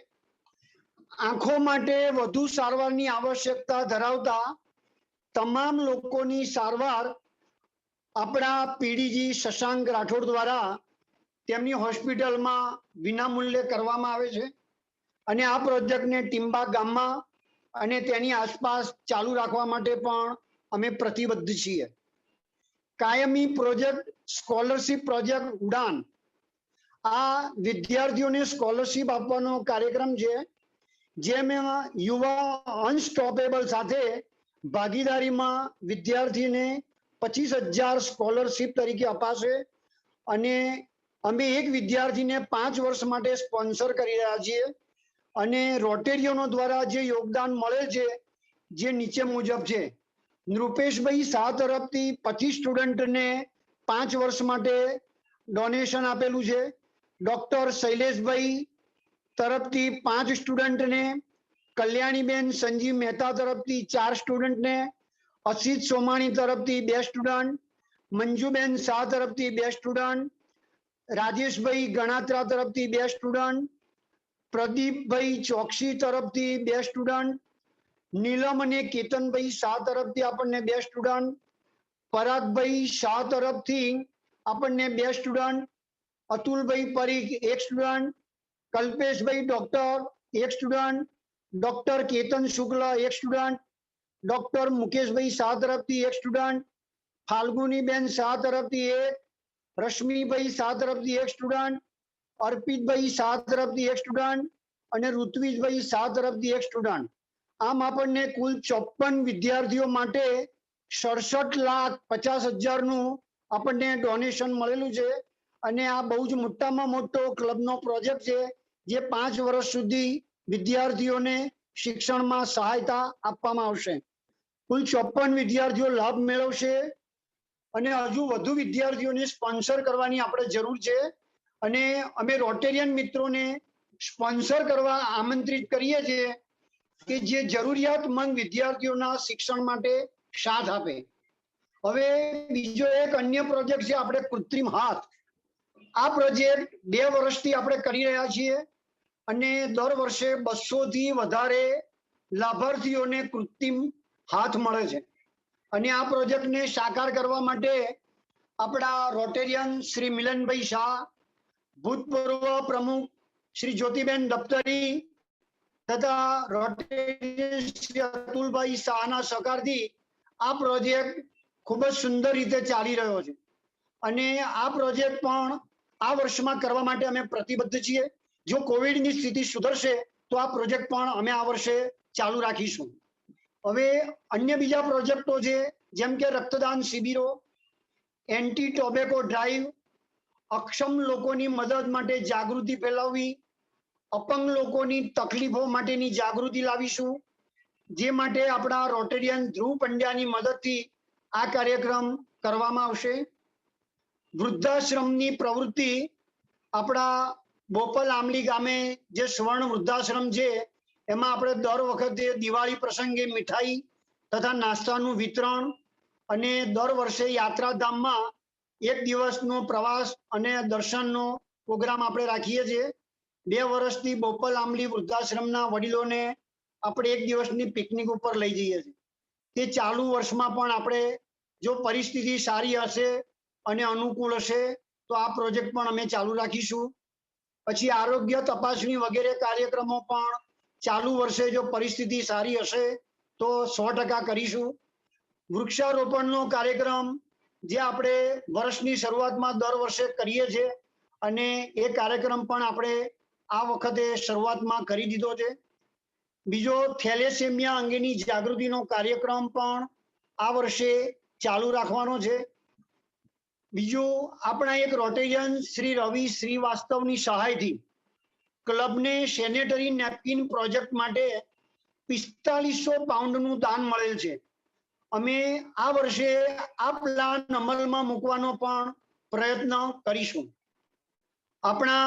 આંખો માટે વધુ સારવારની આવશ્યકતા ધરાવતા તમામ લોકોની સારવાર આપણા પીડીજી શશાંક રાઠોડ દ્વારા તેમની હોસ્પિટલમાં વિનામૂલ્યે કરવામાં આવે છે અને આ પ્રોજેક્ટને ટીમ્બા ગામમાં અને તેની આસપાસ ચાલુ રાખવા માટે પણ અમે પ્રતિબદ્ધ છીએ. કાયમી પ્રોજેક્ટ સ્કોલરશિપ પ્રોજેક્ટ ઉડાન, આ વિદ્યાર્થીઓને સ્કોલરશિપ આપવાનો કાર્યક્રમ છે, જેમાં યુવા અનસ્ટોપેબલ સાથે ભાગીદારીમાં વિદ્યાર્થીને 25,000 સ્કોલરશિપ તરીકે અપાશે અને અમે એક વિદ્યાર્થીને 5 વર્ષ માટે સ્પોન્સર કરી રહ્યા છીએ અને રોટેરિયનો દ્વારા જે યોગદાન મળે છે જે નીચે મુજબ છે. નૃપેશભાઈ શાહ તરફથી 25 સ્ટુડન્ટને 5 વર્ષ માટે ડોનેશન આપેલું છે. ડોક્ટર શૈલેષભાઈ તરફથી 5 સ્ટુડન્ટને, કલ્યાણીબેન સંજીવ મહેતા તરફથી 4 સ્ટુડન્ટને, અસિત સોમાણી તરફથી 2 સ્ટુડન્ટ, મંજુબેન શાહ તરફથી 2 સ્ટુડન્ટ, રાજેશભાઈ ગણાત્રા તરફથી 2 સ્ટુડન્ટ, પ્રદીપભાઈ ચોકસી તરફથી 2 સ્ટુડન્ટ, નીલમ અને કેતનભાઈ શાહ તરફથી આપણને 2 સ્ટુડન્ટ, પરાગભાઈ શાહ તરફથી આપણને 2 સ્ટુડન્ટ, અતુલભાઈ પરીખ 1 સ્ટુડન્ટ, કલ્પેશભાઈ doctor 1 student, doctor Ketan Shukla 1 student, doctor મુકેશભાઈ શાહ તરફથી 1 સ્ટુડન્ટ, ફાલ્ગુનીબેન શાહ તરફથી 1, રશ્મિભાઈ શાહ તરફથી 1 સ્ટુડન્ટ, અર્પિતભાઈ શાહ તરફથી 1 સ્ટુડન્ટ અને ઋત્વિજભાઈ શાહ તરફથી 1 સ્ટુડન્ટ. આમ આપણને કુલ 54 વિદ્યાર્થીઓ માટે 67,50,000નું આપણને ડોનેશન મળેલું છે અને આ બહુ જ મોટામાં મોટો ક્લબનો પ્રોજેક્ટ છે જે 5 વર્ષ સુધી વિદ્યાર્થીઓને શિક્ષણમાં સહાયતા આપવામાં આવશે. કુલ 54 વિદ્યાર્થીઓ લાભ મેળવશે અને હજુ વધુ વિદ્યાર્થીઓને સ્પોન્સર કરવાની આપણે જરૂર છે અને અમે રોટેરિયન મિત્રોને સ્પોન્સર કરવા આમંત્રિત કરીએ છીએ કે જે જરૂરિયાતમંદ વિદ્યાર્થીઓના શિક્ષણ માટે સાથ આપે. હવે બીજો એક અન્ય પ્રોજેક્ટ છે આપણે કૃત્રિમ હાથ. આ પ્રોજેક્ટ 2 વર્ષથી આપણે કરી રહ્યા છીએ અને દર વર્ષે 200 થી વધારે લાભાર્થીઓને કૃત્રિમ હાથ મળે છે અને આ પ્રોજેક્ટને સાકાર કરવા માટે આપણા રોટેરિયન શ્રી મિલનભાઈ શાહ, ભૂતપૂર્વ પ્રમુખ શ્રી જ્યોતિબેન દફતરી તથા રોટેરિયન શ્રી અતુલભાઈ શાહના સહકારથી આ પ્રોજેક્ટ ખૂબ જ સુંદર રીતે ચાલી રહ્યો છે અને આ પ્રોજેક્ટ પણ આ વર્ષમાં કરવા માટે અમે પ્રતિબદ્ધ છીએ. જો કોવિડની સ્થિતિ સુધરશે તો આ પ્રોજેક્ટ પણ અમે આ વર્ષે ચાલુ રાખીશું. હવે અન્ય બીજા પ્રોજેક્ટો છે જેમ કે રક્તદાન શિબિરો, એન્ટી ટોબેકો ડ્રાઈવ, અક્ષમ લોકોની મદદ માટે જાગૃતિ ફેલાવવી, અપંગ લોકોની તકલીફો માટેની જાગૃતિ લાવીશું જે માટે આપણા રોટેરિયન ધ્રુવ પંડ્યાની મદદથી આ કાર્યક્રમ કરવામાં આવશે. વૃદ્ધાશ્રમની પ્રવૃત્તિ આપણા બોપલ આમલી ગામે જે સ્વર્ણ વૃદ્ધાશ્રમ છે એમાં આપણે દર વખતે દિવાળી પ્રસંગે મીઠાઈ તથા નાસ્તાનું વિતરણ અને દર વર્ષે યાત્રાધામમાં 1 દિવસનો પ્રવાસ અને દર્શનનો પ્રોગ્રામ આપણે રાખીએ છીએ. 2 વર્ષથી બોપલ આમલી વૃદ્ધાશ્રમના વડીલોને આપણે 1 દિવસની પિકનિક ઉપર લઈ જઈએ છીએ. તે ચાલુ વર્ષમાં પણ આપણે જો પરિસ્થિતિ સારી હશે અને અનુકૂળ હશે તો આ પ્રોજેક્ટ પણ અમે ચાલુ રાખીશું. પછી આરોગ્ય તપાસણી વગેરે કાર્યક્રમો પણ ચાલુ વર્ષે જો પરિસ્થિતિ સારી હશે તો 100% કરીશું. વૃક્ષારોપણનો કાર્યક્રમ જે આપણે વર્ષની શરૂઆતમાં દર વર્ષે કરીએ છીએ અને એ કાર્યક્રમ પણ આપણે આ વખતે શરૂઆતમાં કરી દીધો છે. બીજો થેલેસેમિયા અંગેની જાગૃતિનો કાર્યક્રમ પણ આ વર્ષે ચાલુ રાખવાનો છે. બીજું આપણા એક રોટેરિયન શ્રી રવિ શ્રીવાસ્તવની સહાયથી ક્લબને સેનેટરી નેપકિન પ્રોજેક્ટ માટે 4500 પાઉન્ડનું દાન મળેલ છે. અમે આ વર્ષે આ પ્લાન અમલમાં મૂકવાનો પણ પ્રયત્ન કરીશું. આપણા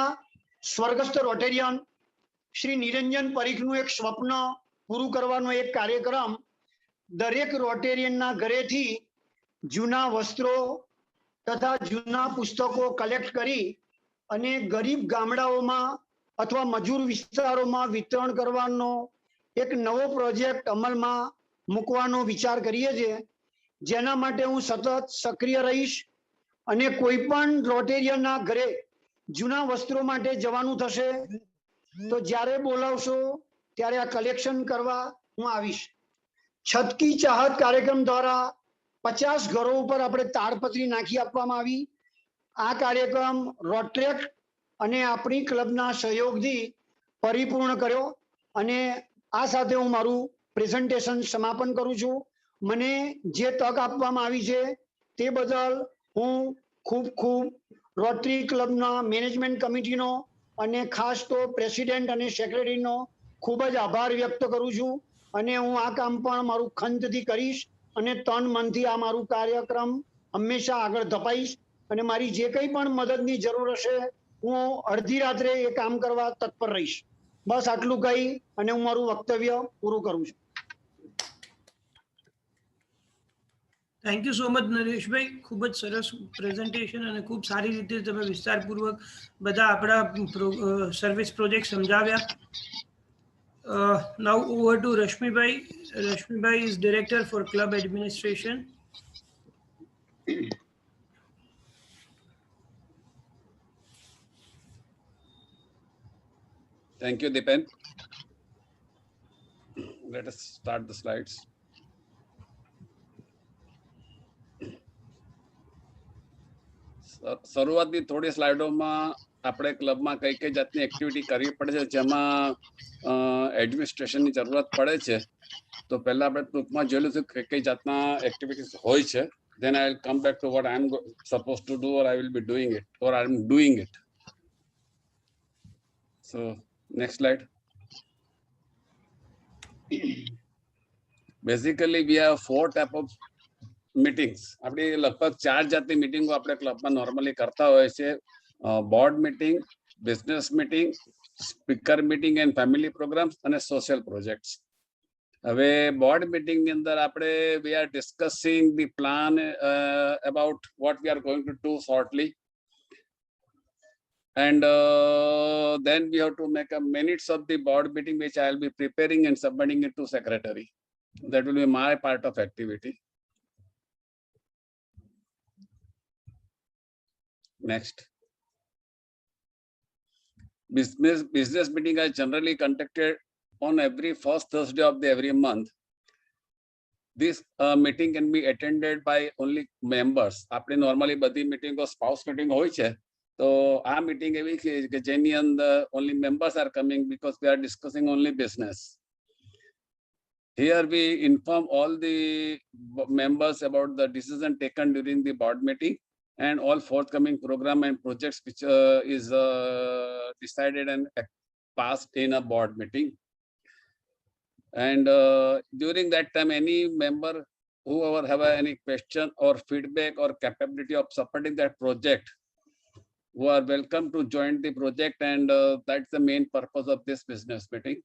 સ્વર્ગસ્થ રોટેરિયન શ્રી નિરંજન પરીખનું એક સ્વપ્ન પૂરું કરવાનો એક કાર્યક્રમ દરેક રોટેરિયનના ઘરેથી જૂના વસ્ત્રો તથા જૂના પુસ્તકો કલેક્ટ કરી અને ગરીબ ગામડાઓમાં અથવા મજૂર વિસ્તારોમાં વિતરણ કરવાનો એક નવો પ્રોજેક્ટ અમલમાં મૂકવાનો વિચાર કરીએ છીએ જેના માટે હું સતત સક્રિય રહીશ અને કોઈ પણ રોટેરિયનના ઘરે જૂના વસ્ત્રો માટે જવાનું થશે તો જ્યારે બોલાવશો ત્યારે આ કલેક્શન કરવા હું આવીશ. છત કી ચાહત કાર્યક્રમ દ્વારા 50 ઘરો ઉપર આપણે તાડપત્રી નાખી આપવામાં આવી. આ કાર્યક્રમ રોટ્રેક્ટ અને આપણી ક્લબના સહયોગથી પરિપૂર્ણ કર્યો અને આ સાથે હું મારું પ્રેઝન્ટેશન સમાપન કરું છું. મને જે તક આપવામાં આવી છે તે બદલ હું ખૂબ રોટરી ક્લબના મેનેજમેન્ટ કમિટીનો અને ખાસ તો પ્રેસિડેન્ટ અને સેક્રેટરીનો ખૂબ જ આભાર વ્યક્ત કરું છું અને હું આ કામ પણ મારું ખંતથી કરીશ અને તન મનથી આ મારું કાર્યક્રમ હંમેશા આગળ ધપાઈશ અને મારી જે કંઈ પણ મદદની જરૂર હશે હું અડધી રાત્રે એ કામ કરવા તત્પર રહીશ. બસ આટલું કહી અને હું મારું વક્તવ્ય પૂરું કરું છું. Thank you so much Nareshbhai. ખૂબ જ સરસ પ્રેઝન્ટેશન અને ખૂબ સારી રીતે તમે વિસ્તારપૂર્વક બધા આપણા સર્વિસ પ્રોજેક્ટ સમજાવ્યા. Now over to Rashmi Bhai. Rashmi Bhai is Director for Club Administration. Thank you, Dipen. Let us start the slides. શરૂઆતની થોડી સ્લાઇડોમાં આપણે ક્લબમાં કઈ જાતની એક્ટિવિટી કરવી પડે છે જેમાં એડમિનિસ્ટ્રેશનની જરૂરત પડે છે તો પહેલા આપણે ટૂંકમાં જોયેલું છે કે કઈ જાતના એક્ટિવિટીઝ હોય છે. Then I will come back to what I am supposed to do, or I will be doing it, or I am doing it. So next slide. Basically, we have 4 type of meetings. આપણે લગભગ 4 જાતની મીટિંગો આપણે ક્લબમાં normally કરતા હોય છે. Board meeting, business meeting, speaker meeting and family programmes અને social projects. હવે બોર્ડ મીટિંગ ની અંદર આપણે we are discussing the plan about what we are going to do shortly, and then we have to make a minutes of the board meeting which I will be preparing and submitting it to secretary. That will be my part of activity. Next. Business meeting are generally conducted on every first Thursday of the every month. This meeting can be attended by only members. આપણે normally બધી meeting spouse meeting હોય છે, તો આ meeting એવી છે કે જેની અંદર only members are coming because we are discussing only business. Here we inform all the members about the decision taken during the board meeting and all forthcoming program and projects which is decided and passed in a board meeting. And during that time, any member whoever have any question or feedback or capability of supporting that project, who are welcome to join the project, and that's the main purpose of this business meeting.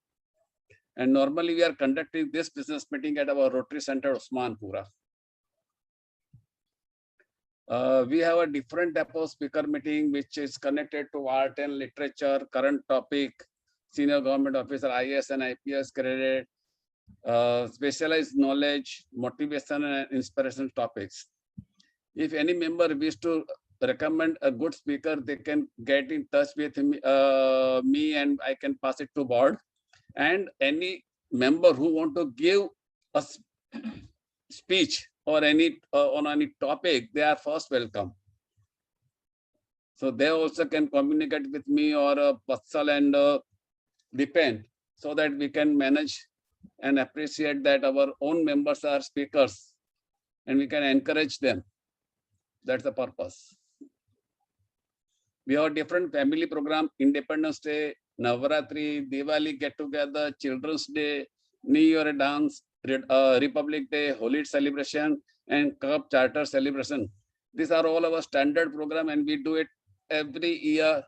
And normally we are conducting this business meeting at our Rotary Center, Osmanpura. We have a different type of speaker meeting which is connected to art and literature, current topic, senior government officer, IAS and IPS credit, specialized knowledge, motivation and inspiration topics. If any member wish to recommend a good speaker, they can get in touch with me and I can pass it to board. And any member who want to give a speech or any on any topic, they are first welcome. So they also can communicate with me or Vatsal and Dipen, so that we can manage and appreciate that our own members are speakers and we can encourage them. That's the purpose. We have different family program: Independence Day, Navaratri, Diwali get together, Children's Day, New Year dance, Republic Day, Holy celebration, and Cup Charter celebration. These are all our standard program and we do it every year,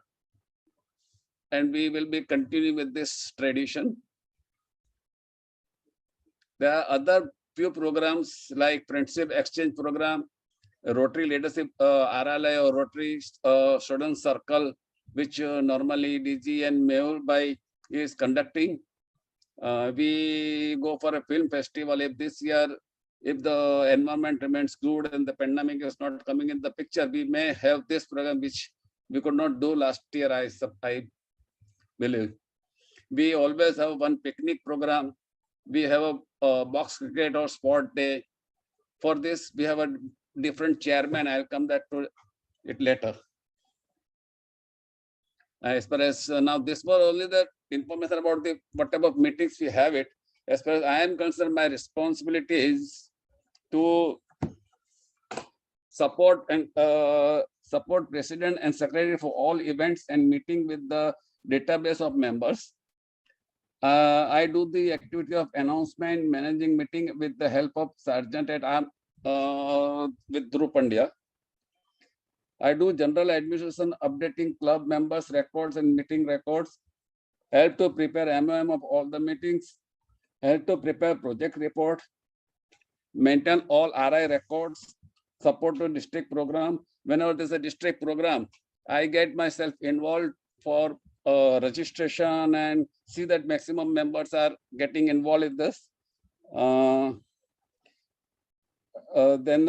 and we will be continuing with this tradition. There are other few programs like Friendship Exchange Program, Rotary Leadership RLI or Rotary Student Circle, which normally DG and Mehul Bhai is conducting. We go for a film festival. If this year, if the environment remains good and the pandemic is not coming in the picture, we may have this program which we could not do last year, I believe. We always have one picnic program. We have a box cricket or sport day. For this, we have a different chairman. I'll come back to it later. As far as now, this was only the information about the what type of meetings we have it. As far as I am concerned, my responsibility is to support and support president and secretary for all events and meeting with the database of members. I do the activity of announcement, managing meeting with the help of Sergeant at Arm with Dhruv Pandya. I do general administration, updating club members' records and meeting records, help to prepare MOM of all the meetings, help to prepare project report, maintain all RI records, support to district program. Whenever there's a district program, I get myself involved for registration and see that maximum members are getting involved in this. Then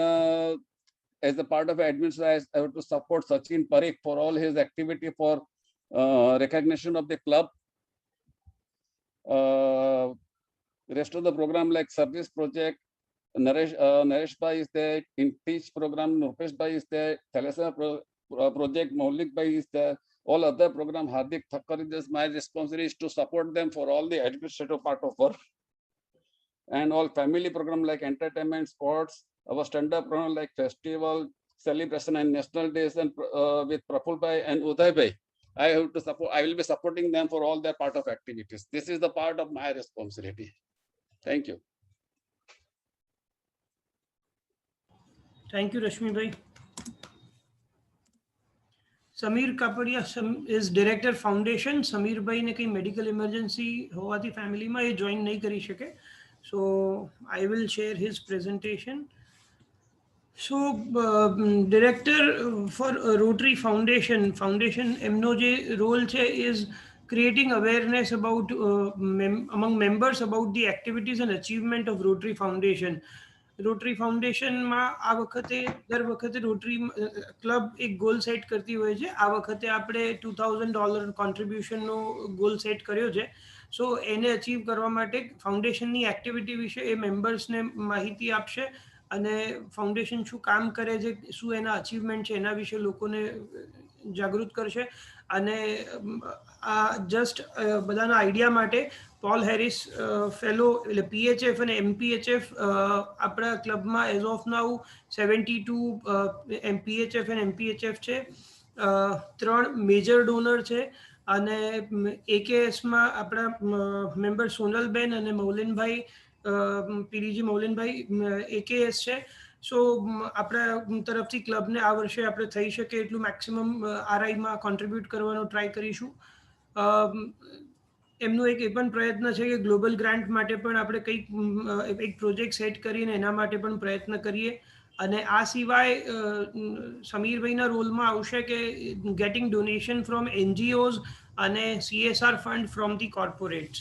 as a part of administration, I have to support Sachin Parikh for all his activity for recognition of the club. Rest of the program like service project, Naresh Bhai is there, in teach program, Rupesh Bhai is there, Thalassemia project, Maulik Bhai is there, all other program, Hardik Thakkar is there. My responsibility is to support them for all the administrative part of work. and all family program like entertainment, sports, our stand-up program like festival, celebration and national days, and with Praful Bhai and Uday Bhai. I have to support. I will be supporting them for all their part of activities. This is the part of my responsibility. Thank you. Thank you, Rashmi bhai. Samir Kapadia is director foundation. Samir bhai ne koi medical emergency હોવાથી family માં એ join નહીં કરી શકે. So I will share his presentation. So director for Rotary Foundation એમનો જે role છે is creating awareness about among members about the activities and achievement of Rotary Foundation. Rotary ફાઉન્ડેશનમાં આ વખતે દર વખતે રોટરી ક્લબ એક ગોલ સેટ કરતી હોય છે. આ વખતે આપણે $2000 કોન્ટ્રીબ્યુશનનો ગોલ સેટ કર્યો છે. સો એને અચીવ કરવા માટે ફાઉન્ડેશનની એક્ટિવિટી વિશે એ મેમ્બર્સને માહિતી આપશે અને ફાઉન્ડેશન શું કામ કરે છે, શું એના અચીવમેન્ટ છે, એના વિશે લોકોને જાગૃત કરશે. અને આ જસ્ટ બધાના આઈડિયા માટે પોલ હેરિસ ફેલો એટલે PHF અને MPHF આપણા ક્લબમાં એઝ ઓફ નાઉ 72 PHF અને MPHF છે. 3 મેજર ડોનર છે અને AKSમાં આપણા મેમ્બર સોનલબેન અને મૌલિનભાઈ PDG મૌલિનભાઈ AKS છે. સો આપણા તરફથી ક્લબને આ વર્ષે આપણે થઈ શકે એટલું મેક્સિમમ RIમાં કોન્ટ્રીબ્યુટ કરવાનો ટ્રાય કરીશું. એમનો એક એ પણ પ્રયત્ન છે કે ગ્લોબલ ગ્રાન્ટ માટે પણ આપણે કંઈક એક પ્રોજેક્ટ સેટ કરીને એના માટે પણ પ્રયત્ન કરીએ. અને આ સિવાય સમીરભાઈના રોલમાં આવશે કે ગેટિંગ ડોનેશન ફ્રોમ NGOs અને CSR fund from the corporates.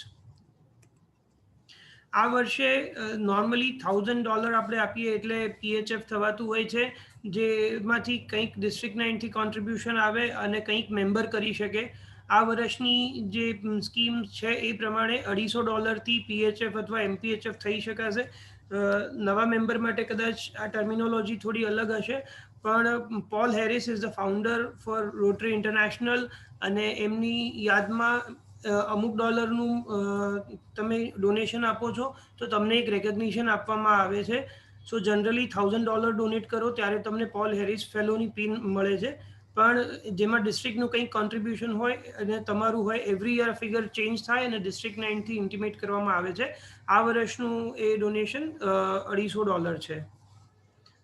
આ વર્ષે નોર્મલી $1000 આપણે આપીએ એટલે PHF થવાતું હોય છે, જેમાંથી કંઈક ડિસ્ટ્રિક્ટના એન્ડથી કોન્ટ્રીબ્યુશન આવે અને કંઈક મેમ્બર કરી શકે. આ વર્ષની જે સ્કીમ છે એ પ્રમાણે $250થી PHF અથવા MPHF થઈ શકાશે. નવા મેમ્બર માટે કદાચ આ ટર્મિનોલોજી થોડી અલગ હશે, પણ Paul Harris is the founder for Rotary International અને એમની યાદમાં અમુક ડોલરનું તમે ડોનેશન આપો છો તો તમને એક રેકગ્નિશન આપવામાં આવે છે. સો જનરલી $1000 ડોનેટ કરો ત્યારે તમને પોલ હેરિસ ફેલોની પિન મળે છે, પણ જેમાં ડિસ્ટ્રિક્ટનું કંઈક કોન્ટ્રીબ્યુશન હોય અને તમારું હોય એવરી યર ફિગર ચેન્જ થાય અને ડિસ્ટ્રિક્ટના એન્ડથી ઇન્ટિમેટ કરવામાં આવે છે. આ વર્ષનું એ ડોનેશન $250 છે.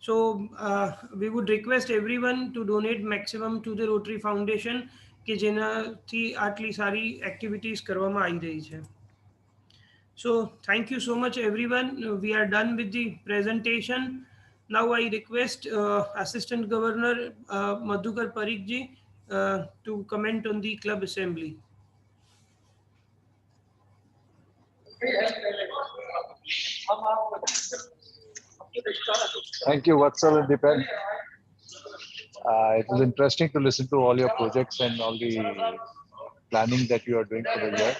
So we would request everyone to donate maximum to the Rotary Foundation કે જેનાથી આટલી સારી એક્ટિવિટીઝ કરવામાં આવી રહી છે. So thank you so much everyone. We are done with the presentation. Now I request Assistant Governor Madhukar Parikh ji to comment on the club assembly. Thank you, Vatsal and Deepan. It was interesting to listen to all your projects and all the planning that you are doing for the year.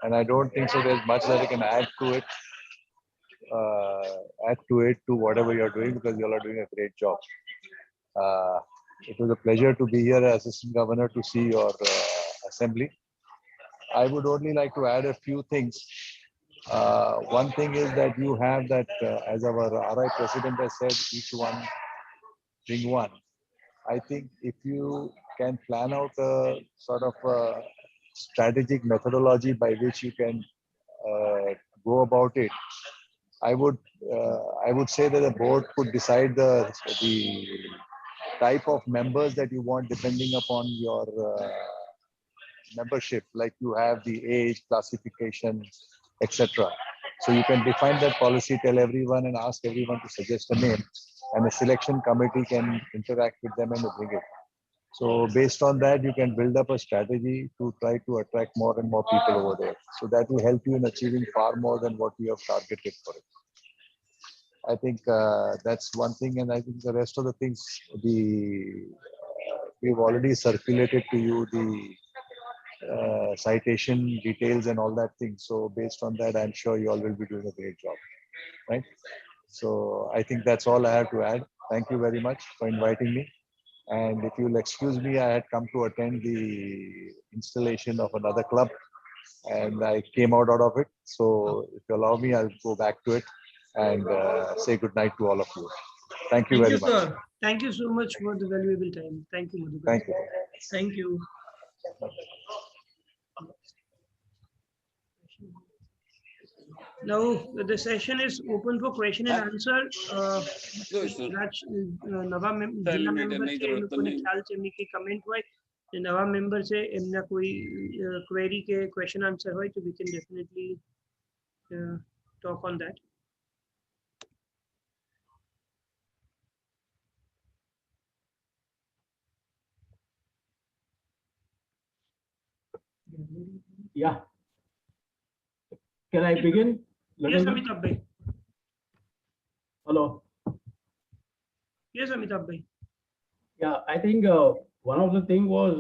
And I don't think so there's much that I can add to it to whatever you're doing, because you all are doing a great job. It was a pleasure to be here as Assistant Governor to see your assembly. I would only like to add a few things. One thing is that you have that, as our RI President has said, each one bring one. I think if you can plan out a sort of a strategic methodology by which you can go about it, I would say that the board could decide the type of members that you want depending upon your membership, like you have the age classification, etc. So you can define that policy, tell everyone and ask everyone to suggest a name, and the selection committee can interact with them and bring it. So based on that, you can build up a strategy to try to attract more and more people over there. So that will help you in achieving far more than what you have targeted for it. I think that's one thing, and I think the rest of the things, we've already circulated to you the citation details and all that thing. So based on that, I'm sure you all will be doing a great job, right? So I think that's all I have to add. Thank you very much for inviting me. And if you'll excuse me, I had come to attend the installation of another club and I came out of it. So if you allow me, I'll go back to it and say good night to all of you. Thank you very much. sir. Thank you so much for the valuable time. Thank you, Madhukar. Thank you. Thank you. Now the session is open for question and answer. નવા જૂના member છે એ લોકોને ખ્યાલ છે એમની કઈ comment હોય નવા મેમ્બર છે એમના કોઈ ક્વેરી કે ક્વેશ્ચન આન્સર હોય તો we can definitely talk on that. Yeah. Can I begin? Yes, Amitabh bhai. Hello. Yes, Amitabh bhai. Yeah, I think one of the thing was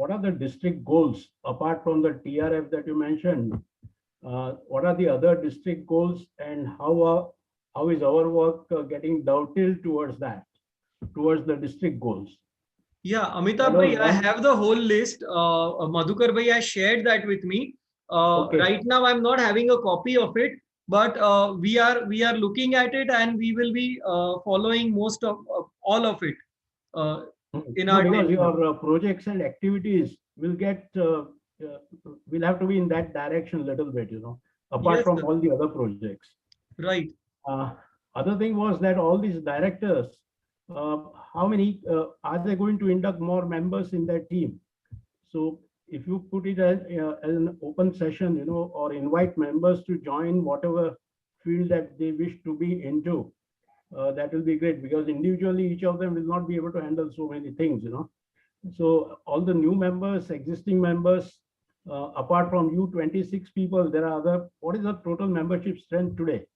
what are the district goals apart from the TRF that you mentioned? What are the other district goals and how is our work getting dovetailed towards that, towards the district goals? Yeah, Amitabh bhai, I have the whole list. Madhukar bhai has shared that with me. Okay. Right now, I'm not having a copy of it, but we are looking at it and we will be following most of all of it in No, our because daily work. your projects and activities will get will have to be in that direction a little bit, you know, apart Yes, from sir. all the other projects. Right. Other thing was that all these directors, how many are they going to induct more members in their team? So if you put it as an open session, you know, or invite members to join whatever field that they wish to be into, that will be great, because individually each of them will not be able to handle so many things, you know. So all the new members, existing members, apart from you 26 people, there are other, what is the total membership strength today?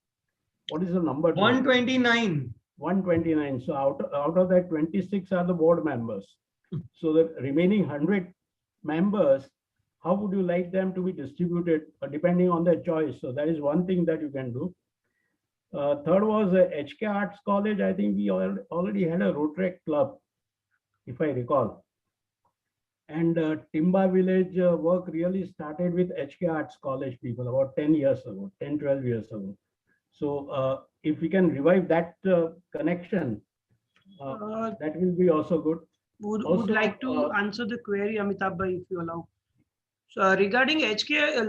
What is the number today? 129. 129. So out of that, 26 are the board members. So the remaining 100 members, how would you like them to be distributed depending on their choice? So that is one thing that you can do. Third was HK Arts College. I think we already had a Rotary Club, if I recall. And Timba Village work really started with HK Arts College people about 10 years ago, 10, 12 years ago. So if we can revive that connection, that will be also good. Would like to answer the query, Amitabh bhai, if you allow. So regarding HK,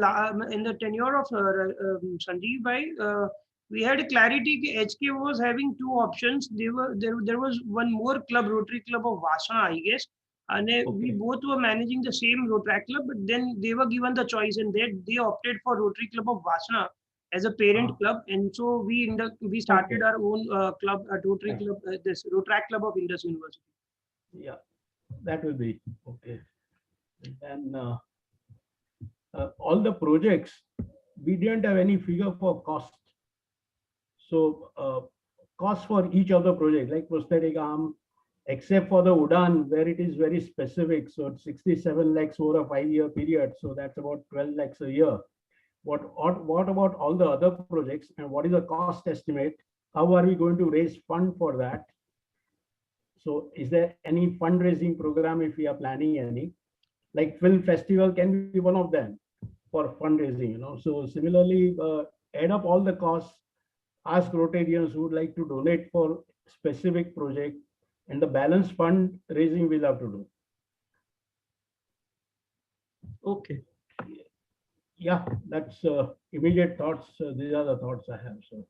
in the tenure of Sanjeev bhai, we had clarity that HK was having two options. There was one more club, Rotary Club of Vasana, I guess. And we both were managing the same Rotary Club, but then they were given the choice and they opted for Rotary Club of Vasana as a parent club. And so we started our own club, Rotary Club, this Rotary Club of Indus University. Yeah, that will be okay. And all the projects, we didn't have any figure for cost. So cost for each of the projects, like prosthetic arm, except for the Udan, where it is very specific. So it's 67 lakhs over a 5-year period. So that's about 12 lakhs a year. What about all the other projects, and what is the cost estimate? How are we going to raise fund for that? So is there any fundraising program if we are planning any? Like film festival can be one of them for fundraising, you know. So similarly, add up all the costs, ask Rotarians who would like to donate for specific project, and the balance fund raising we'll have to do. Okay. Yeah, that's immediate thoughts. These are the thoughts I have. So.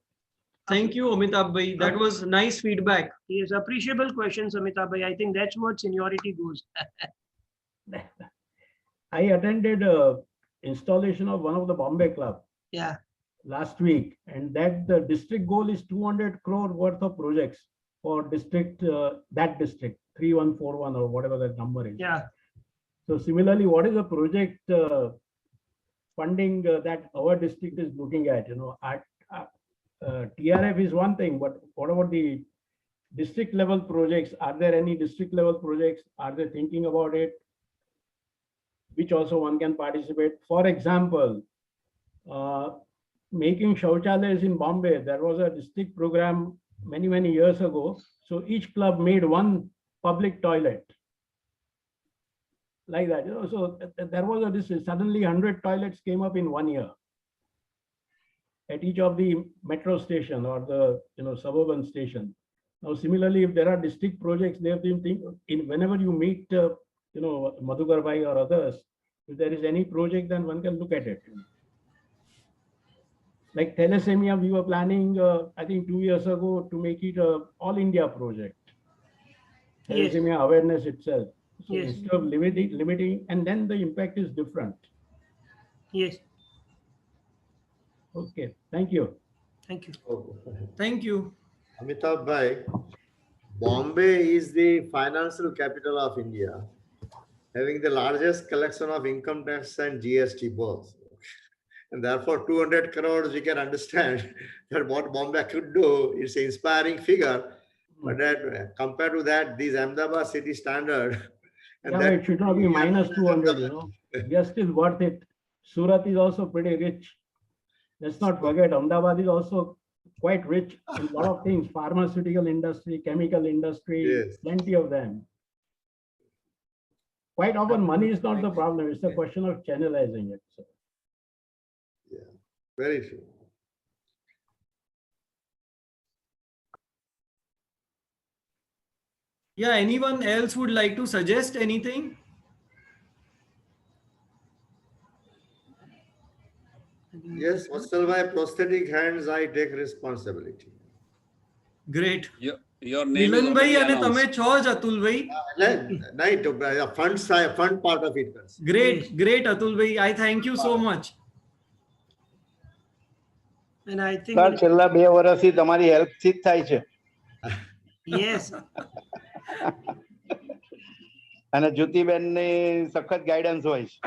Thank you, Amitabh bhai. That was nice feedback. Yes, appreciable questions, Amitabh bhai. I think that's what seniority goes. I attended installation of one of the Bombay club. Yeah. Last week, and that the district goal is 200 crore worth of projects for district, that district 3141 or whatever that number is. Yeah. So similarly, what is the project funding that our district is looking at? You know, TRF is one thing, but what about the district level projects? Are there any district level projects? Are they thinking about it? Which also one can participate. For example, making shauchalayas in Bombay, there was a district program many years ago. So each club made one public toilet. like that. So there was this suddenly 100 toilets came up in 1 year at each of the metro station or the suburban station. Now, similarly, if there are district projects, they have been whenever you meet Madhukar Bhai or others, if there is any project, then one can look at it. Like thalassemia, we were planning, I think 2 years ago, to make it a all India project. Yes. Thalassemia awareness itself. So Yes. instead of limiting, and then the impact is different. Yes. Okay, thank you. Thank you. Thank you. Amitabh Bhai, Bombay is the financial capital of India, having the largest collection of income tax and GST both. And therefore, 200 crores, we can understand that what Bombay could do is an inspiring figure. But that, compared to that, this Ahmedabad city standard. And Yeah, but it should not be minus 200, We are still worth it. Surat is also pretty rich. Let's not forget, Ahmedabad is also quite rich in a lot of things, pharmaceutical industry, chemical industry, Yes. plenty of them. Quite often, money is not the problem. It's a question of channelizing it. So. Yeah, very true. Yeah, anyone else would like to suggest anything? Yes, Vatsal, prosthetic hands, I take responsibility. Great. Your name is Milan bhai already અને તમે announced. છો જ અતુલ ભાઈ. Fund part of it. Great Atul bhai. I thank you so much. And I think sir છેલ્લા 2 વર્ષથી તમારી help થી જ થાય છે. yes. અને જ્યોતિબેનની સખત ગાઈડન્સ હોય છે.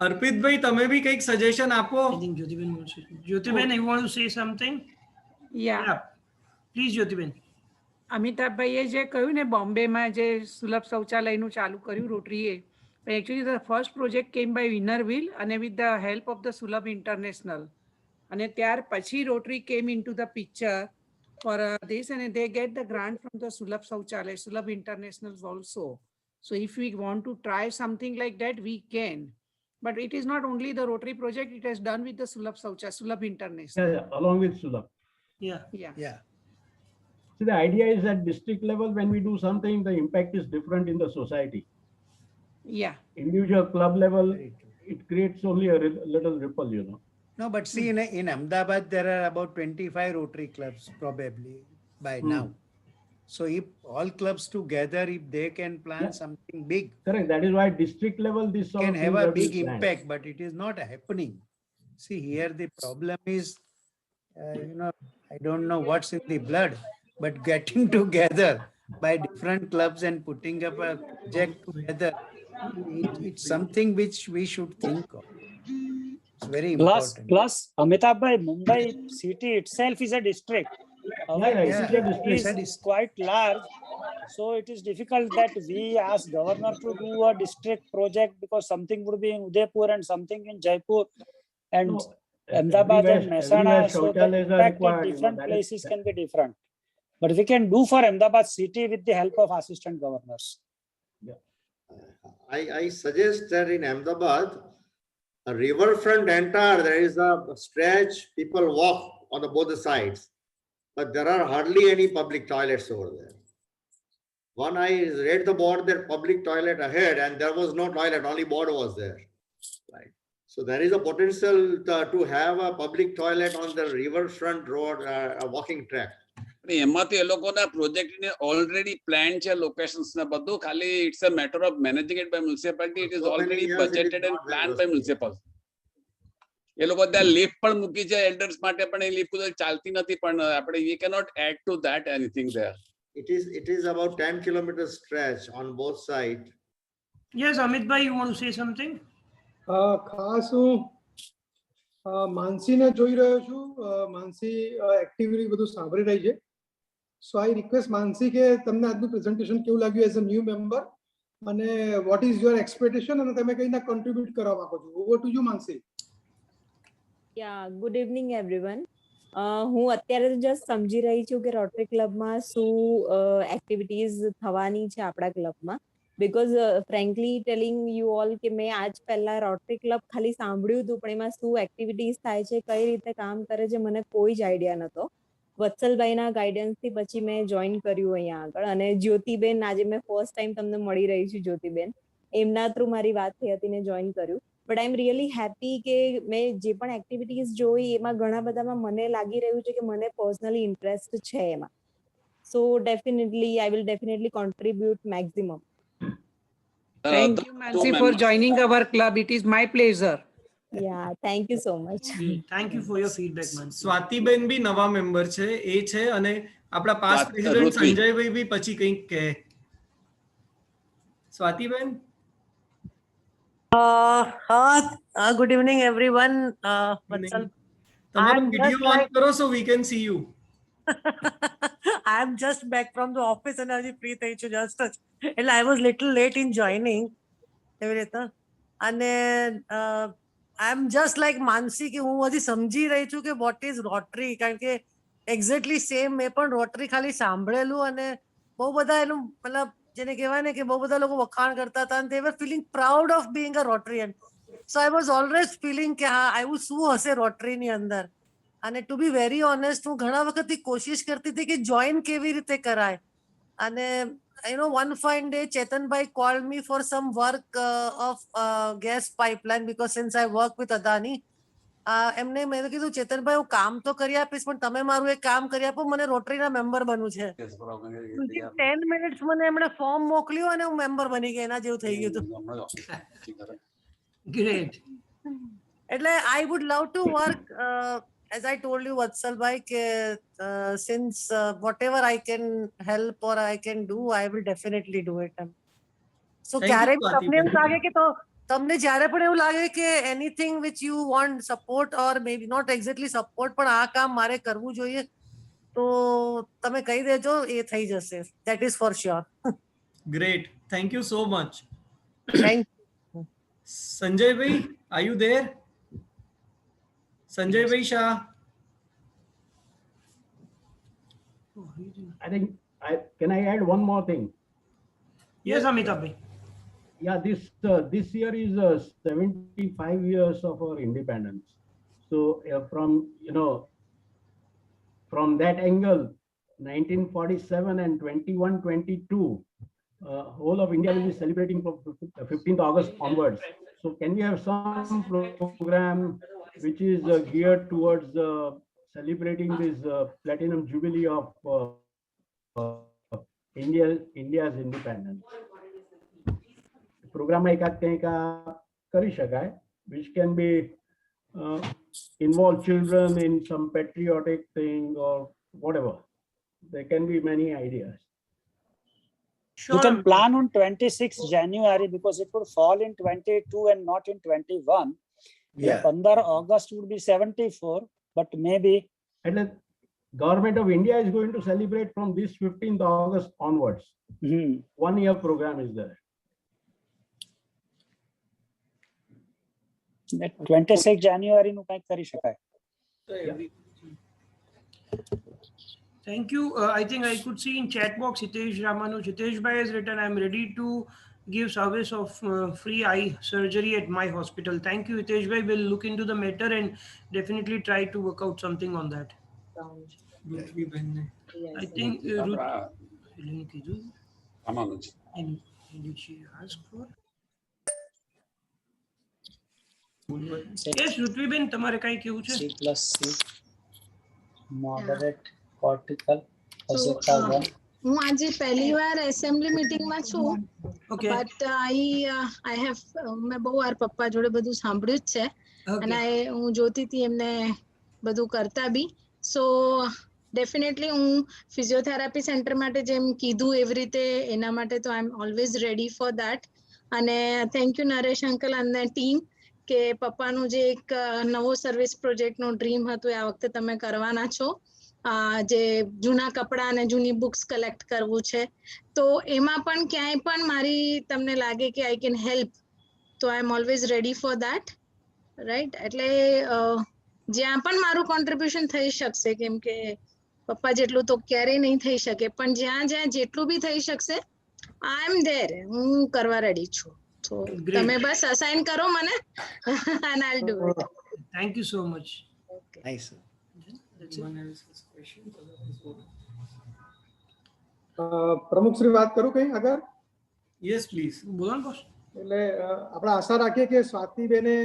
અર્પિત ભાઈ તમે બી કંઈક સજેશન આપો. I think Jyotiben wants to. Jyotiben, you want to say something? Yeah. Please, Jyotiben. અમિતાભભાઈએ જે કહ્યું ને બોમ્બેમાં જે સુલભ શૌચાલયનું ચાલુ કર્યું રોટરીએ, actually the first project came by Winnerville and with the help of the Sulabh International. And ત્યાર પછી Rotary came into the picture for this, and they get the grant from the Sulabh Shauchalay, Sulabh International also. So if we want to try something like that, we can. But it is not only the Rotary project, it has done with the Sulabh Shauchalay, Sulabh International. Yeah, along with Sulabh. Yeah. So the idea is at district level, when we do something, the impact is different in the society. Yeah. Individual club level, it creates only a little ripple, No, but see, in Ahmedabad, there are about 25 Rotary clubs probably by now. So if all clubs together, if they can plan something big, correct. That is why district level, this can have a big impact, but it is not happening. See, here the problem is, I don't know what's in the blood, but getting together by different clubs and putting up a project together, it's something which we should think of. It's very important. Plus, Amitabh bhai, Mumbai city itself is a district. It is quite large, so it is difficult that we ask governor to do a district project because something would be in Udaipur and something in Jaipur and Ahmedabad and Mehsana. So the impact at different places can be different. But we can do for Ahmedabad city with the help of assistant governors. I suggest that in Ahmedabad, a riverfront entire, there is a stretch, people walk on both the sides, but there are hardly any public toilets over there. One, I read the board, there public toilet ahead, and there was no toilet, only board was there. Right. So there is a potential to have a public toilet on the riverfront road, a walking track. એમાંથી એ લોકોના project ને already plan છે locations ને બધું, ખાલી it's a matter of managing it by municipality. It is already budgeted and plan by municipal. એ લોકો ત્યાં લિફ્ટ પણ મૂકી છે એલ્ડર્સ માટે, પણ એ લિફ્ટ ચાલતી નથી, પણ આપણે we cannot add to that anything there. It is about 10 kilometers stretch on both sides. Yes, Amit bhai, you want to say something? ખાસ હું માનસીને જોઈ રહ્યો છું. માનસી એક્ટિવલી બધું સાંભળી રહી છે. સો આઈ રિક્વેસ્ટ માનસી કે તમને આજનું પ્રેઝન્ટેશન કેવું લાગ્યું એઝ અ ન્યૂ મેમ્બર, અને વોટ ઇઝ યોર એક્સપેક્ટેશન, અને તમે કઈ રીતના કોન્ટ્રીબ્યુટ કરવા માંગો છો. Over to you Mansi. Yeah good evening everyone. હું અત્યારે જસ્ટ સમજી રહી છું કે રોટરી ક્લબમાં શું એક્ટિવિટીઝ થવાની છે આપણા ક્લબમાં. because frankly telling you all કે મેં આજ પહેલા રોટરી ક્લબ ખાલી સાંભળ્યું હતું પણ એમાં શું એક્ટિવિટીઝ થાય છે કઈ રીતે કામ કરે છે મને કોઈ જ આઈડિયા નતો. વત્સલભાઈના ગાઈડન્સથી પછી મેં જોઈન કર્યું અહીંયા આગળ અને જ્યોતિબેન આજે મેં ફર્સ્ટ ટાઈમ તમને મળી રહી છું જ્યોતિબેન એમના થ્રુ મારી વાત થઈ હતી ને જોઈન કર્યું. But I am really happy કે મેં જે પણ એક્ટિવિટીઝ જોઈ એમાં ઘણા બધામાં મને લાગી રહ્યું છે કે મને પર્સનલી ઇન્ટરેસ્ટ છે એમાં. સો definitely I will definitely contribute maximum. Thank you, Mansi, for joining our club. It is my pleasure. Yeah, thank you so much. Thank you for your feedback, Mansi. સ્વાતિબેન બી નવા મેમ્બર છે એ છે અને આપણા past president સંજયભાઈ બી પછી કંઈક કહે. સ્વાતિબેન. Good evening, everyone. Vatsal, તમારો video on કરો so we can see you. I am just back from the office and I free થઈ છું just એટલે I was little late in joining એવી રીતે અને I am just like Mansi કે હું હજી સમજી રહી છું કે what is Rotary કારણ કે exactly same મેં પણ Rotary ખાલી સાંભળેલું અને બહુ બધા એનું મતલબ જેને કહેવાય ને કે બહુ બધા લોકો વખાણ કરતા હતા and they were feeling proud of being a Rotarian. So I was always feeling કે હા આવું શું હશે Rotary ની અંદર. અને ટુ બી વેરી ઓનેસ્ટ હું ઘણા વખતથી કોશિશ કરતી હતી કે જોઈન કેવી રીતે કરાય અને you know one fine day Chetanbhai called me for some work of gas pipeline because since I work with Adani એમને મેં કીધું ચેતનભાઈ હું કામ તો કરી આપીશ પણ તમે મારું એક કામ કરી આપો મને રોટરીના મેમ્બર બનવું છે. 10 મિનિટ્સ મને એમણે ફોર્મ મોકલ્યું અને હું મેમ્બર બની ગઈ એના જેવું થઈ ગયું હતું. Great. એટલે I would love to work as I told you Vatsalbhai since whatever I can help or I can do I will definitely do it. So ક્યારે તમને એમ લાગે કે તો તમને જ્યારે પણ એવું લાગે કે anything which you want support or maybe not exactly support પણ આ કામ મારે કરવું જોઈએ તો તમે કહી દેજો એ થઈ જશે. That is for sure. Great. Thank you so much. Thank you. Sanjay bhai, are you there? Sanjay bhai Shah. I think can I add one more thing? Yes, Amitabh bhai. Yeah, this year is 75 years of our independence. So from that angle, 1947 and 21-22, whole of India will be celebrating from 15th August onwards. So can we have some program which is geared towards celebrating this platinum jubilee of India's independence? Program એકાદ કંઈક કરી શકાય which can be involve children in some patriotic thing or whatever. There can be many ideas. Sure. You can plan on 26 January because it would fall in 22 and not in 21. Yeah. 15 August would be 74, but maybe. And the government of India is going to celebrate from this 15th August onwards. 1 year program is there. That 26 January નું કંઈક કરી શકાય. Thank you. I think I could see in chat box Hitesh Ramanu. Hitesh bhai has written, I'm ready to give service of free eye surgery at my hospital. Thank you, Hitesh bhai. We'll look into the matter and definitely try to work out something on that. I think did she ask for? Yes, Ruthviben, તમારે કઈ કેવું છે? C+C moderate cortical azeta 1. હું આજે પહેલી વાર assembly મીટિંગમાં છું બટ I have મેં બહુ વાર પપ્પા જોડે બધું સાંભળ્યું જ છે અને હું જોતી હતી એમને બધું કરતા બી સો ડેફિનેટલી હું ફિઝિયોથેરાપી સેન્ટર માટે જેમ કીધું એવી રીતે એના માટે તો I am always ready for that અને થેન્ક યુ નરેશ અંકલ અને ટીમ કે પપ્પાનું જે એક નવો સર્વિસ પ્રોજેક્ટનો ડ્રીમ હતું આ વખતે તમે કરવાના છો જે જૂના કપડા અને જૂની બુક્સ કલેક્ટ કરવું છે તો એમાં પણ ક્યાંય પણ મારી તમને લાગે કે આઈ કેન હેલ્પ તો I am always ready for that right એટલે જ્યાં પણ મારું કોન્ટ્રીબ્યુશન થઈ શકશે કેમ કે પપ્પા જેટલું તો ક્યારેય નહીં થઈ શકે પણ જ્યાં જ્યાં જેટલું બી થઈ શકશે આઈ એમ ધેર, હું કરવા રેડી છું. So Great. તમે બસ અસાઇન કરો મને and I'll do it. Thank you so much. Okay. Nice. That's it. પ્રમુખ શ્રી વાત કરું કઈ આગળ? Yes please. બોલો ને બોસ. એટલે આપણે આશા રાખીએ કે સ્વાતિબેને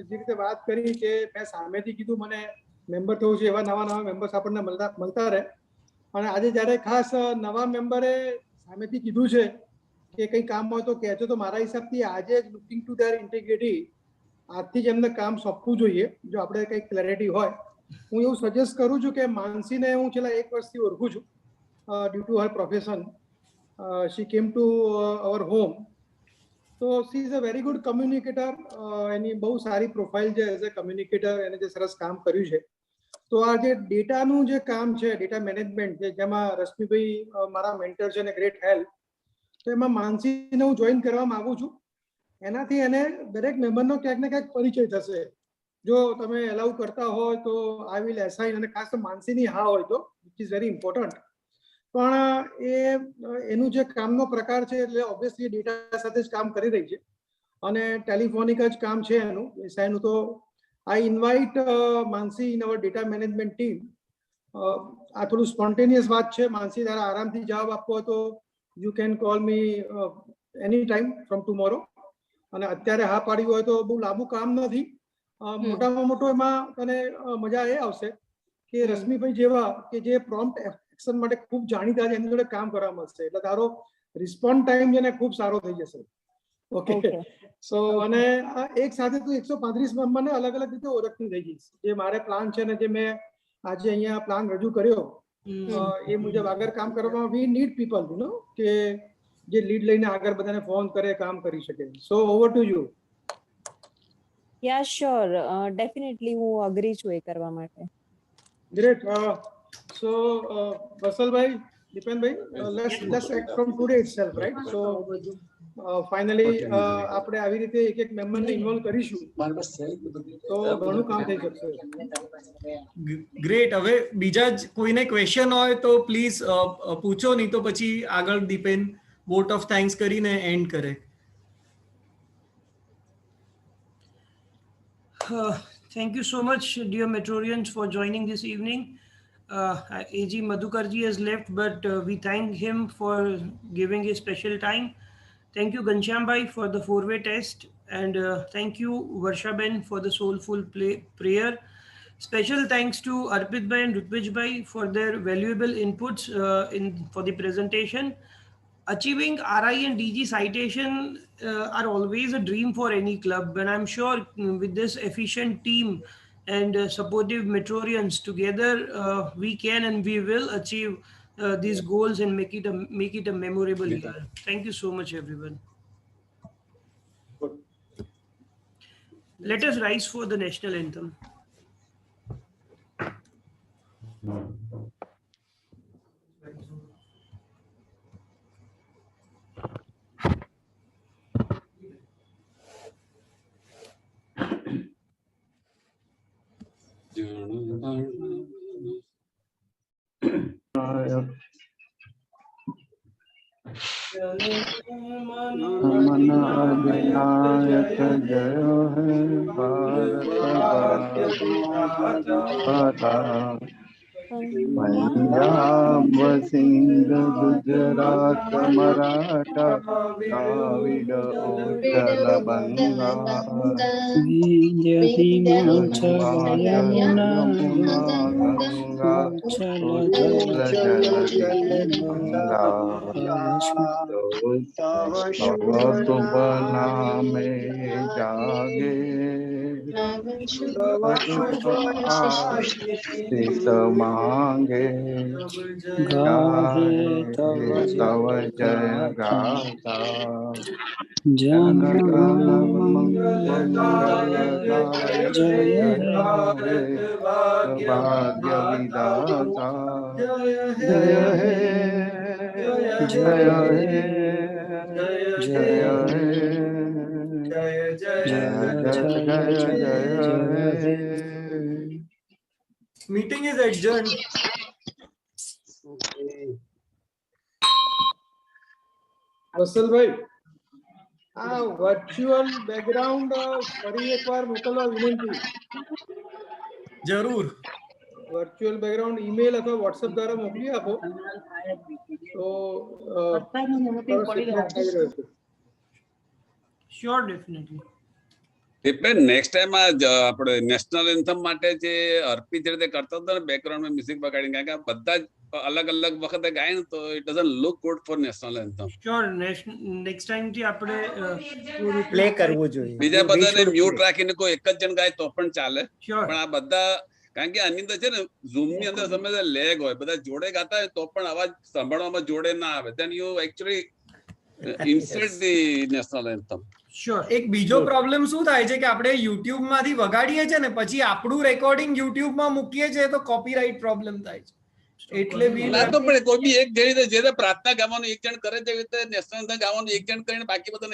જે રીતે વાત કરી કે મેં સામેથી કીધું મને મેમ્બર થવું છે, એવા નવા નવા મેમ્બર્સ આપણને મળતા રહે. અને આજે જ્યારે ખાસ નવા મેમ્બરે સામેથી કીધું છે કે કંઈ કામ હોય તો કહેજો, તો મારા હિસાબથી આજે જ લુકિંગ ટુ ધેર ઇન્ટિગ્રિટી આજથી જ એમને કામ સોંપવું જોઈએ જો આપણે કંઈક ક્લેરિટી હોય. હું એવું સજેસ્ટ કરું છું કે માનસીને હું છેલ્લા 1 વર્ષથી ઓળખું છું due to her profession. She came to our home. તો she is a very good communicator. એની બહુ સારી પ્રોફાઇલ છે એઝ અ કમ્યુનિકેટર, એને જે સરસ કામ કર્યું છે. તો આ જે ડેટાનું જે કામ છે, ડેટા મેનેજમેન્ટ છે, જેમાં રશ્મિભાઈ મારા મેન્ટર છે અને ગ્રેટ હેલ્પ, તો એમાં માનસીને હું જોઈન કરવા માંગુ છું. એનાથી એને દરેક મેમ્બરનો ક્યાંક ને ક્યાંક પરિચય થશે. જો તમે એલાઉ કરતા હોય તો આઈ વિલ એસાઇન, અને ખાસ તો માનસીની હા હોય તો, વિચ ઇઝ વેરી ઇમ્પોર્ટન્ટ. પણ એનું જે કામનો પ્રકાર છે એટલે ઓબ્વિયસલી ડેટા સાથે જ કામ કરી રહી છે અને ટેલિફોનિક જ કામ છે એનું એસાઈનું. તો I invite Mansi in our data management team. આ થોડું સ્પોન્ટેનિયસ વાત છે. માનસી, તારા આરામથી જવાબ આપવો હોય તો you can call me any time from tomorrow. અને અત્યારે હા પાડ્યું હોય તો બહુ લાંબુ કામ નથી. મોટામાં મોટો એમાં તને મજા એ આવશે કે રશ્મિભાઈ જેવા કે જે પ્રોમ્પ્ટ એક્શન માટે ખૂબ જાણીતા છે એની જોડે કામ કરવા મળશે, એટલે તારો રિસ્પોન્ડ ટાઈમ છે ને ખૂબ સારો થઈ જશે. ઓકે. સો અને એક સાથે તું 135 મેમ્બરને અલગ અલગ રીતે ઓળખતી થઈ જઈશ. જે મારે પ્લાન છે ને જે મેં આજે અહીંયા પ્લાન રજૂ કર્યો એ મુજબ આગળ કામ કરવામાં we need people, you know, કે જે લીડ લઈને આગળ બધાને ફોન કરે, કામ કરી શકે. So over to you. Yeah sure, definitely હું અગ્રી છું એ કરવા માટે. ગ્રેટ. સો વસલભાઈ, દીપેનભાઈ, let's act from today itself, right? So finally આપણે આવી રીતે એક એક મેમ્બરને ઇન્વોલ્વ કરીશું તો ઘણું કામ થઈ શકશે. ગ્રેટ. હવે બીજા જ કોઈને ક્વેશ્ચન હોય તો પ્લીઝ પૂછો, નહીં તો પછી આગળ દીપેન વોટ ઓફ થેન્ક્સ કરીને એન્ડ કરે. Thank you so much, dear Metrorians, for joining this evening. AG Madhukarji has left, but we thank him for giving his special time. Thank you, Ghanshyam Bhai, for the 4-way test. And thank you, Varsha Ben, for the soulful prayer. Special thanks to Arpit Bhai and Rutvij Bhai for their valuable inputs for the presentation. Achieving RI and DG citation are always a dream for any club, and I'm sure with this efficient team and supportive Metrorians together, we can and we will achieve these goals and make it a memorable year. Thank you so much, everyone. Let us rise for the national anthem. मन अधिनायक जय है भारत माता, पंजाब सिंध गुजरात मराठा द्राविड उत्कल बंगा, हिमाचल यमुना गंगा उत्कल गंगा, तुम नामे जागे शीस मांगे गाहे तव जय गाथा, जन गण मंगल दायक जय हे भाग्य विधाता, जय हे जय हे जय हे जय जय. Meeting is adjourned. Okay. વત્સલભાઈ, આ વર્ચ્યુઅલ બેકગ્રાઉન્ડ ફરી એકવાર મોકલવા વિનંતી. જરૂર. વર્ચ્યુઅલ બેકગ્રાઉન્ડ ઈમેલ અથવા વોટ્સએપ દ્વારા મોકલી આપો તો શ્યોર, ડેફિનેટલી. એટલે નેક્સ્ટ ટાઈમ આપણે નેશનલ એન્થમ માટે જે અર્પિત રીતે કરતો હતો ને બેકગ્રાઉન્ડમાં મ્યુઝિક બગાડીને, કારણ કે બધા જ અલગ અલગ વખતે ગાય ને તો it doesn't look good for national anthem. Sure, next time થી આપણે પ્લે કરવું જોઈએ. બીજા બધાને મ્યુટ રાખીને કોઈ એક જ જણ ગાય તો પણ ચાલે, Sure. પણ આ બધા, કારણ કે આની અંદર છે ને ઝૂમ ની અંદર સમય લેગ હોય, બધા જોડે ગાતા હોય તો પણ અવાજ સાંભળવામાં જોડે ના આવે, then you actually insult the national anthem. Sure. એક બીજો પ્રોબ્લેમ શું થાય છે કે આપણે યુટ્યુબ માંથી વગાડીએ છીએ ને પછી આપણું રેકોર્ડિંગ યુટ્યુબ માં મૂકીએ છીએ તો કોપીરાઇટ પ્રોબ્લેમ થાય છે. એટલે બી ના તો પણ કોઈ બી એક જે રીતે પ્રાર્થના ગાવાનું એક જણ કરે છે, એવી રીતે નેશનલ એન્થમ ગાવાનું એક જણ કરીને બાકી બધા